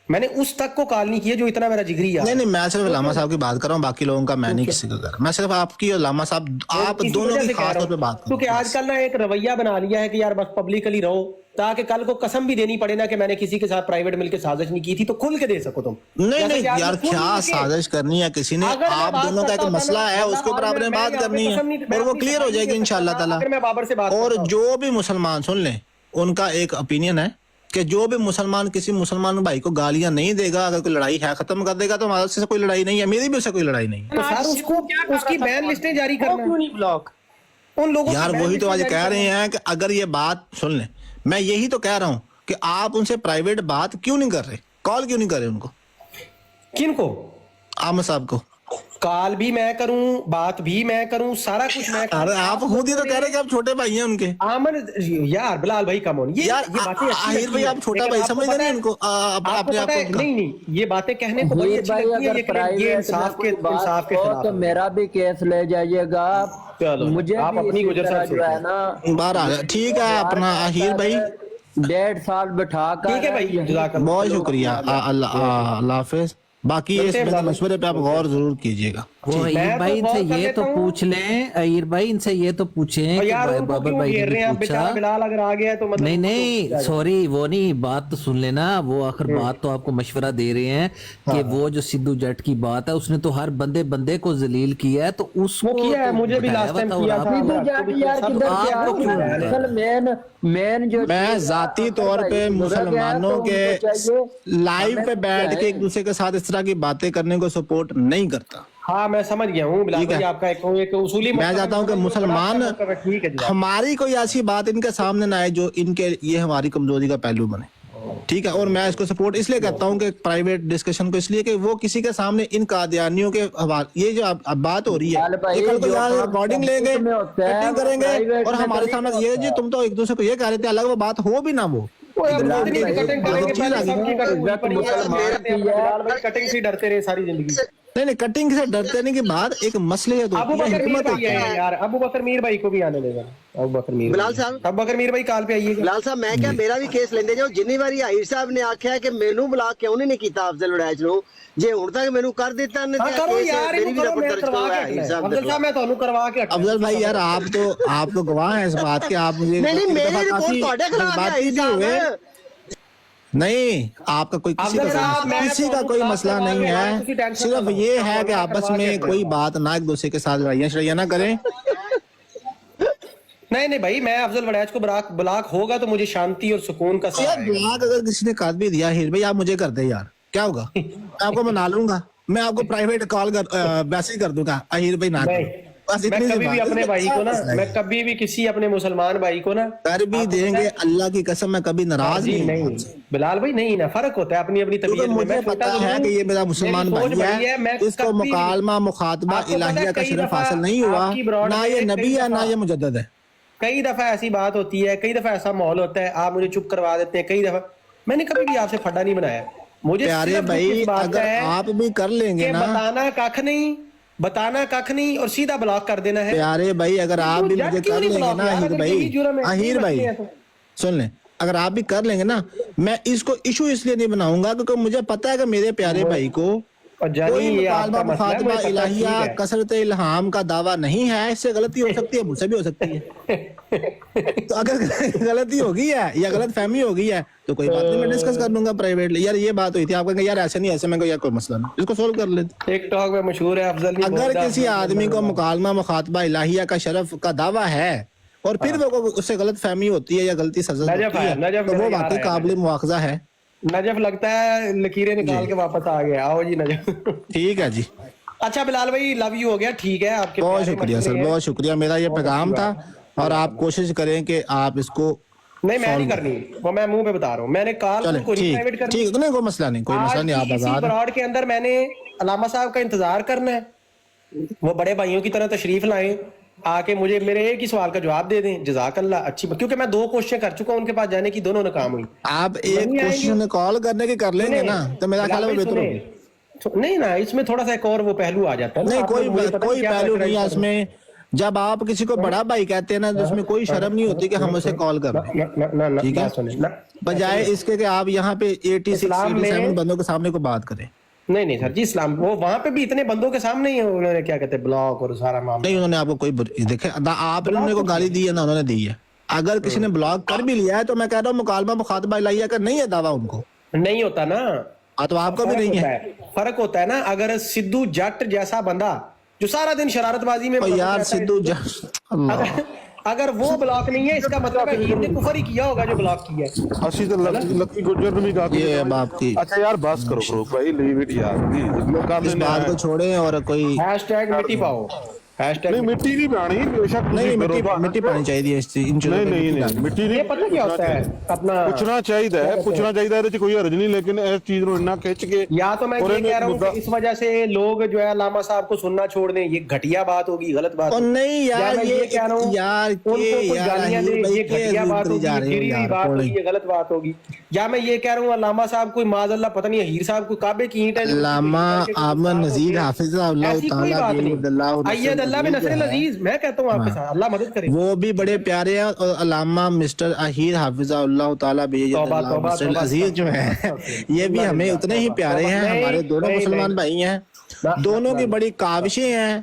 मैंने उस तक को कॉल नहीं किया जो इतना मेरा जिगरी यार। नहीं मैं सिर्फ लामा साहब की बात कर रहा हूँ, बाकी लोगों का मैं नहीं किसी का कर रहा, मैं सिर्फ आपकी और लामा साहब आप दोनों की खास तौर पे बात कर, क्योंकि आजकल ना एक रवैया बना लिया है कि यार बस पब्लिकली रहो, ताकि कल को कसम भी देनी पड़े ना कि मैंने किसी के साथ प्राइवेट मिलकर साजिश नहीं की थी, तो खुल के दे सको तुम। नहीं यार क्या साजिश करनी है किसी ने, आप दोनों का एक मसला है उसके ऊपर आपने बात करनी है और वो क्लियर हो जाएगी इंशाल्लाह ताला। और जो भी मुसलमान सुन लें, उनका एक ओपिनियन है कि जो भी मुसलमान किसी मुसलमान भाई को गालियां नहीं देगा, अगर कोई लड़ाई है खत्म कर देगा, तो हमारे से कोई लड़ाई नहीं है, मेरी भी उससे कोई लड़ाई नहीं है। तो सर उसको उसकी बैन लिस्टें जारी करना, क्यों नहीं ब्लॉक उन लोगों यार वही तो आज कह रहे हैं कि अगर ये बात सुन लें, मैं यही तो कह रहा हूँ कि आप उनसे प्राइवेट बात क्यों नहीं कर रहे, कॉल क्यों नहीं कर रहे उनको। किनको? आमिर साहब को कॉल भी मैं करूं, बात भी मैं करूं, सारा कुछ मैं करूं। अरे आप खुद ही तो कह रहे हैं कि आप छोटे भाई हैं उनके। आमन यार बिलाल भाई कम ऑन, ये बातें आहिर भाई आप छोटा भाई समझते नहीं उनको अपने आप को। नहीं ये बातें कहने को बड़ी अच्छी लगती है, लेकिन ये इंसाफ के खिलाफ। तो मेरा भी केस ले जाइएगा, मुझे आप अपनी गुजर जो है ना बाहर आ गया। ठीक है अपना आहिर भाई 1.5 साल बिठा कर, ठीक है भाई बहुत शुक्रिया, अल्लाह हाफिज। बाकी इस मशवरे पे आप गौर जरूर कीजिएगा। वो अहीर भाई इनसे ये तो पूछ लें, अहीर भाई इनसे ये तो पूछें कि बाबर भाई ने पूछा, बिलाल अगर आ गया तो मतलब नहीं सॉरी वो नहीं, बात तो सुन लेना। वो आखिर बात तो आपको मशवरा दे रहे हैं कि वो जो सिद्धू जट की बात है, उसने तो हर बंदे को जलील किया है, तो उसको किया है, मुझे भी लास्ट टाइम किया था। मेन जो मैं जाती तौर पे मुसलमानों के लाइव पे बैठ के एक दूसरे के साथ इस तरह की बातें करने को सपोर्ट नहीं करता। हाँ मैं समझ गया हूँ बिलाल भाई, आपका एक उसूली मैं चाहता हूँ कि मुसलमान हमारी कोई ऐसी बात इनके सामने ना आए जो इनके ये हमारी कमजोरी का पहलू बने, ठीक है। और मैं इसको सपोर्ट इसलिए करता हूँ कि प्राइवेट डिस्कशन को, इसलिए कि वो किसी के सामने इन कादियानियों के हवाले, ये जो अब बात हो रही है, कल को यहाँ रिकॉर्डिंग लेंगे, कटिंग करेंगे और हमारे सामने ये जी तुम तो एक दूसरे को ये कह रहे थे, अलग वो बात हो भी ना, वो कटिंग से डरते रहे सारी जिंदगी। नहीं कटिंग से डरते नहीं की बात एक मसले है, यार अबू बकर मीर भाई को भी आने देगा। अबू बकर मीर बिलाल साहब, अबू बकर मीर भाई काल पे आइए। बिलाल साहब मैं क्या मेरा भी केस लेंदे जो जिन्नी बारी आहिर साहब ने आख्या कि मेनू ब्लॉक क्यों नहीं कीता अफजल वड़ैच नु, जे हुण तक मेनू कर दिता ने केस मेरी भी रिपोर्ट दर्ज करवा के अफजल साहब मैं ਤੁਹਾਨੂੰ करवा के अफजल भाई यार आप तो गवाह हैं इस बात के, आप मुझे नहीं मेरी रिपोर्ट ਤੁਹਾਡੇ खिलाफ आई साहब। नहीं आपका कोई किसी का कोई मसला नहीं है, सिर्फ ये है कि आपस में कोई बात ना एक दूसरे के साथ लड़ाइयाँ ना करें। नहीं भाई मैं अफजल वड़ैच को ब्लॉक होगा तो मुझे शांति और सुकून का यार ब्लॉक अगर किसी ने कर भी दिया हीर भाई, आप मुझे कर दे यार, क्या होगा, मैं आपको मना लूंगा, मैं आपको प्राइवेट कॉल कर मैसेज कर दूंगा, अहीर भाई ना मैं कभी भी अपने भाई को ना, मैं कभी भी किसी अपने मुसलमान भाई को ना कर भी देंगे, अल्लाह की कसम मैं कभी नाराज नहीं। बिलाल भाई नहीं ना, फर्क होता है अपनी अपनी तबीयत में। मुझे पता है कि ये मेरा मुसलमान भाई है, इसको मुकालमा मुखातबा इलाहिया का शरफ हासिल नहीं हुआ, ना ये नबी है ना ये मुजद्दिद है। कई दफा ऐसी बात होती है, कई दफा ऐसा माहौल होता है, आप मुझे चुप करवा देते हैं, कई दफा मैंने कभी भी आपसे फड्डा नहीं बनाया। मुझे प्यारे सिर्फ भाई इस बात अगर का है आप भी कर लेंगे कि ना, बताना कख नहीं और सीधा ब्लॉक कर देना है। प्यारे भाई अगर आप भी मुझे कर लेंगे ना आहिर भाई सुन लें, अगर आप भी कर लेंगे ना, मैं इसको इशू इसलिए नहीं बनाऊंगा क्योंकि मुझे पता है कि मेरे प्यारे भाई को कोई मुकालमा मुखातबा इलाहिया कसरत इल्हाम का दावा नहीं है। इससे गलती हो सकती है, मुझसे भी हो सकती है। तो अगर गलती होगी है या गलत फहमी होगी है तो कोई बात नहीं, मैं डिस्कस कर लूंगा प्राइवेटली। यार ये बात हुई थी, आप कहेंगे यार ऐसे नहीं ऐसे, मैं यार कोई मसला नहीं, इसको सोल्व कर लेते। टिकटॉक में मशहूर है अफजल। अगर किसी आदमी को मुकालमा मुखातबा इलाहिया का शरफ का दावा है और फिर वो उससे गलत फहमी होती है या गलती सजा होती है तो वो वाकई काबिल मुआखजा है। नजफ लगता है लकीरें निकाल के वापस आ गए। आओ जी नजफ। ठीक है जी। अच्छा बिलाल भाई लव यू हो गया, ठीक है आपके। बहुत शुक्रिया सर, बहुत शुक्रिया। मेरा ये पैगाम था और आप कोशिश करें कि आप इसको नहीं, मैं नहीं करनी वो, मैं मुंह पे बता रहा हूँ। मैंने कॉल को नहीं प्राइवेट करनी। ठीक है, कोई मसला नहीं, कोई मसला नहीं, आप आजाद। ब्रॉड के अंदर मैंने अलामा साहब का इंतजार करना है, वो बड़े भाइयों की तरह तशरीफ लाएं, आके मुझे मेरे एक ही सवाल का जवाब दे दें। जज़ाकल्लाह, अच्छी बात, क्योंकि मैं 2 कोशिशें कर चुका हूं उनके पास जाने की, दोनों नाकाम हुई। आप एक क्वेश्चन कॉल करने की कर लेंगे ना तो मेरा ख्याल है बेहतर होगा। नहीं ना, इसमें थोड़ा सा एक और वो पहलू आ जाता है। नहीं कोई पहलू नहीं है इसमें। जब आप किसी को बड़ा भाई कहते हैं ना तो उसमें कोई शर्म नहीं होती कि हम उसे कॉल कर रहे हैं, ठीक है, बजाय इसके कि आप यहाँ पे 86-87 बंदों के सामने को बात करें। नहीं सर जी, इस्लाम वो वहां पे भी इतने बंदों के सामने ही उन्होंने क्या कहते हैं ब्लॉक और सारा मामला। नहीं, उन्होंने आपको कोई देखे आपने उन्होंने को गाली दी है ना, उन्होंने दी है। अगर किसी ने ब्लॉक कर भी लिया है तो मैं कह रहा हूँ मुकालमा मुखातबा इलाहिया का नहीं है दावा, उनको नहीं होता ना, तो आपको भी नहीं है। फर्क होता है ना। अगर सिद्धू जट जैसा बंदा जो सारा दिन शरारतबाजी में यार सिद्धू जट अगर वो ब्लॉक नहीं है, इसका मतलब है हीर ने कुफर ही किया होगा जो ब्लॉक किया है। ਅਸੀਂ ਤਾਂ ਲੱਕੀ ਗੁੱਜਰ ਨੂੰ ਵੀ ਗਾ ਕੇ ये बाप की। अच्छा यार बस करो फरूक भाई, लीव इट यार, इस बात को छोड़े और कोई हैशटैग मिट्टी पाओ। नहीं मिट्टी नहीं पानी, बेशक नहीं मिट्टी पानी चाहिए इस चीज। नहीं मिट्टी नहीं। ये पता क्या होता है अपना ਪੁੱਛਣਾ ਚਾਹੀਦਾ ਇਹਦੇ ਚ ਕੋਈ ਹਰਜ ਨਹੀਂ, लेकिन इस चीज ਨੂੰ ਇੰਨਾ खिंच के या तो मैं ये कह रहा हूँ कि इस वजह से लोग जो है अल्लामा साहब को सुनना छोड़ दें, ये घटिया बात होगी, गलत बात होगी। नहीं यार, मैं ये कह रहा हूँ यार उनको कुछ गालियां दे, ये घटिया बात होगी, गिरी हुई बात होगी, ये गलत बात होगी। या मैं ये कह रहा हूँ अल्लामा साहब कोई माज़अल्लाह पता नहीं हीर साहब को काबे की ईंट है। अल्लामा आमन नज़ीर हाफिज़हुल्लाह तआला अय्यद अल्लाह बिन नसर अज़ीज, मैं कहता हूँ आपके साथ अल्लाह मदद करे। वो भी बड़े प्यारे हैं और अल्लामा मिस्टर अहीर हाफिज़हुल्लाह तआला अज़ीज जो है ये भी हमें उतने ही प्यारे हैं। हमारे दोनों मुसलमान भाई हैं, दोनों की बड़ी काविशें हैं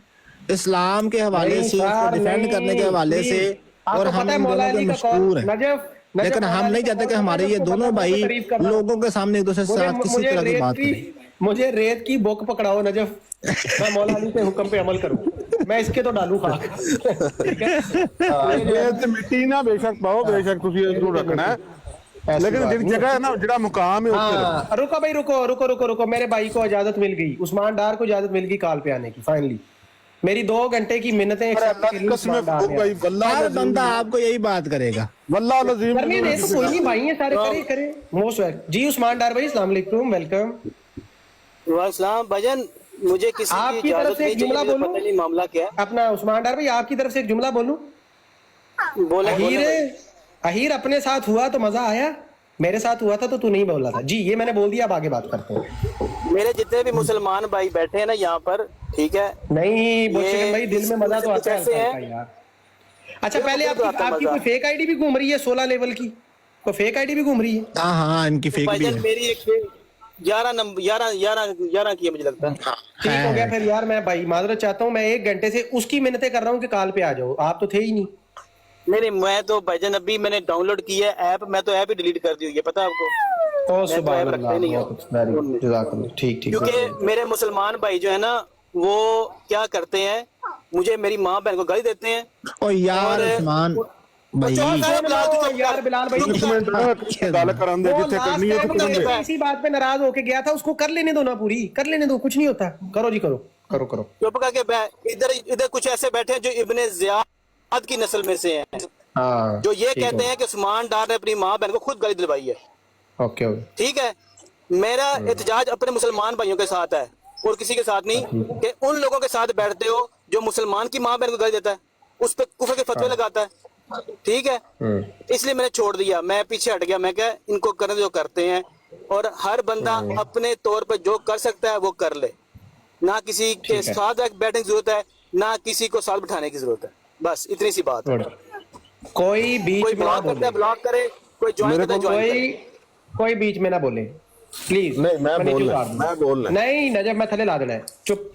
इस्लाम के हवाले से, उसको डिफेंड करने के हवाले से, और हम दोनों के मशहूर हैं। लेकिन हम नहीं चाहते कि हमारे ये दोनों भाई लोगों के सामने एक दूसरे के साथ किसी तरह की बात करें। मुझे रेत की बुक पकड़ाओ नजफ, मैं मौला अली के हुक्म पे अमल करूं, मैं इसके तो डालू खाक। ठीक है, मिट्टी ना बेशक पाओ, बेशक ਤੁਸੀਂ ਇਹਨੂੰ ਰੱਖਣਾ ਹੈ, लेकिन ਜਿਹੜੀ जगह है ना, ਜਿਹੜਾ मुकाम है उससे रुको भाई, रुको। मेरे भाई को इजाजत मिल गई, उस्मान डार को इजाजत मिल गई कॉल पे आने की। फाइनली मेरी 2 घंटे की मिन्नतें हर बंदा आपको यही बात करेगा। वल्लाह लजीम करने दे तो कोई नहीं, भाई है सारे, करे मोस्ट वेलकम जी। उस्मान डार भाई अस्सलाम वालेकुम, वेलकम। वालेकुम भाईजान, मुझे किसी आपकी तरफ से एक जुमला बोलूं, पता नहीं मामला क्या है। अपना उस्मान डार भाई आपकी तरफ से एक जुमला बोलूं। अहीर अपने साथ हुआ तो मजा आया, मेरे साथ हुआ था तो तू नहीं बोला था। जी ये मैंने बोल दिया, अब आगे बात करते हैं। मेरे जितने भी मुसलमान भाई बैठे हैं ना यहाँ पर, ठीक है, नहीं भाई दिल में मजा तो आता है यार। अच्छा पहले आपकी कोई फेक आईडी भी घूम रही है 16 लेवल की, कोई फेक आईडी भी घूम रही है? हाँ इनकी फेक भी है। मेरी एक 11 की है मुझे लगता है। ठीक हो गया फिर यार, मैं भाई माजरत चाहता हूँ, मैं 1 घंटे से उसकी मिन्नतें कर रहा हूँ कि कॉल पे आ जाओ, आप तो थे ही नहीं। नहीं मैं तो भाईजान अभी मैंने डाउनलोड की है ऐप, मैं तो ऐप ही डिलीट कर दी हुई है, पता है आपको। सुभान अल्लाह, ठीक क्योंकि मेरे मुसलमान भाई जो है ना वो क्या करते हैं, मुझे मेरी माँ बहन को गाली देते हैं। ओ यार उस्मान भाई यार बिलाल भाई इसी बात पे नाराज होके गया था, उसको कर लेने दो ना, पूरी कर लेने दो, कुछ नहीं होता। करो जी करो। चुप करके इधर कुछ ऐसे बैठे हैं जो इब्ने ज़ियाद की नस्ल में से हैं, जो ये कहते हैं कि उस्मान डार ने अपनी माँ बहन को खुद गाली दिलवाई है। ओके ठीक है, मेरा एहतजाज अपने मुसलमान भाइयों के साथ है और किसी के साथ नहीं, कि उन लोगों के साथ बैठते हो जो मुसलमान की माँ बहन को गाली देता है, उस पर कुफर के फतवे लगाता है। ठीक है, इसलिए मैंने छोड़ दिया, मैं पीछे हट गया, मैं क्या इनको करने जो करते हैं, और हर बंदा अपने तौर पर जो कर सकता है वो कर ले, ना किसी के साथ बैठने की जरूरत है, ना किसी को साथ बिठाने की जरूरत है, बस इतनी सी बात है। कोई बीच में ना बोले, ब्लॉक करे, कोई ज्वाइन करता है ज्वाइन करे, कोई बीच में ना बोले प्लीज। नहीं मैं बोलना नहीं नजब, मैं थले ला देना है, चुप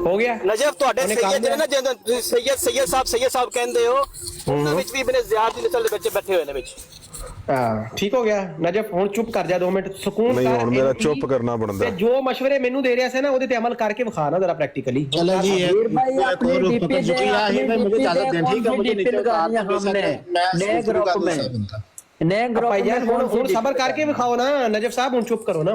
हो गया। नजब ਤੁਹਾਡੇ ਸੈयਦ ਨੇ ਨਾ ਜਦੋਂ ਸੈयਦ ਸਾਹਿਬ ਕਹਿੰਦੇ ਹੋ, ਉਹਨਾਂ ਵਿੱਚ ਵੀ ਇਬਨ ਜ਼ਿਆਦ ਦੀ ਨਸਲ ਦੇ ਬੱਚੇ ਬੈਠੇ ਹੋਏ ਨੇ ਵਿੱਚ। ਠੀਕ ਹੋ ਗਿਆ ਨਜਬ, ਹੁਣ ਚੁੱਪ ਕਰ ਜਾ 2 ਮਿੰਟ, ਸਕੂਨ ਨਹੀਂ ਕਰ। ਹੁਣ ਮੇਰਾ ਚੁੱਪ ਕਰਨਾ ਬਣਦਾ। ਤੇ ਜੋ ਮਸ਼ਵਰੇ ਮੈਨੂੰ ਦੇ ਰਿਹਾ ਸੀ ਨਾ ਉਹਦੇ ਤੇ ਅਮਲ ਕਰਕੇ ਵਿਖਾ ਨਾ ਜਰਾ ਪ੍ਰੈਕਟਿਕਲੀ। चलो जी भाई अपनी डीपी दे, मुझे अपनी इजाजत दें, ठीक है? मुझे नीचे लगानी है हमने नए ग्रुप में, नए ग्रुप ਭਾਈ में ਯਾਰ ਹੁਣ ਸਬਰ ਕਰਕੇ ਵਿਖਾਓ ਨਾ ਨਜਬ ਸਾਹਿਬ, ਹੁਣ ਚੁੱਪ ਕਰੋ ਨਾ।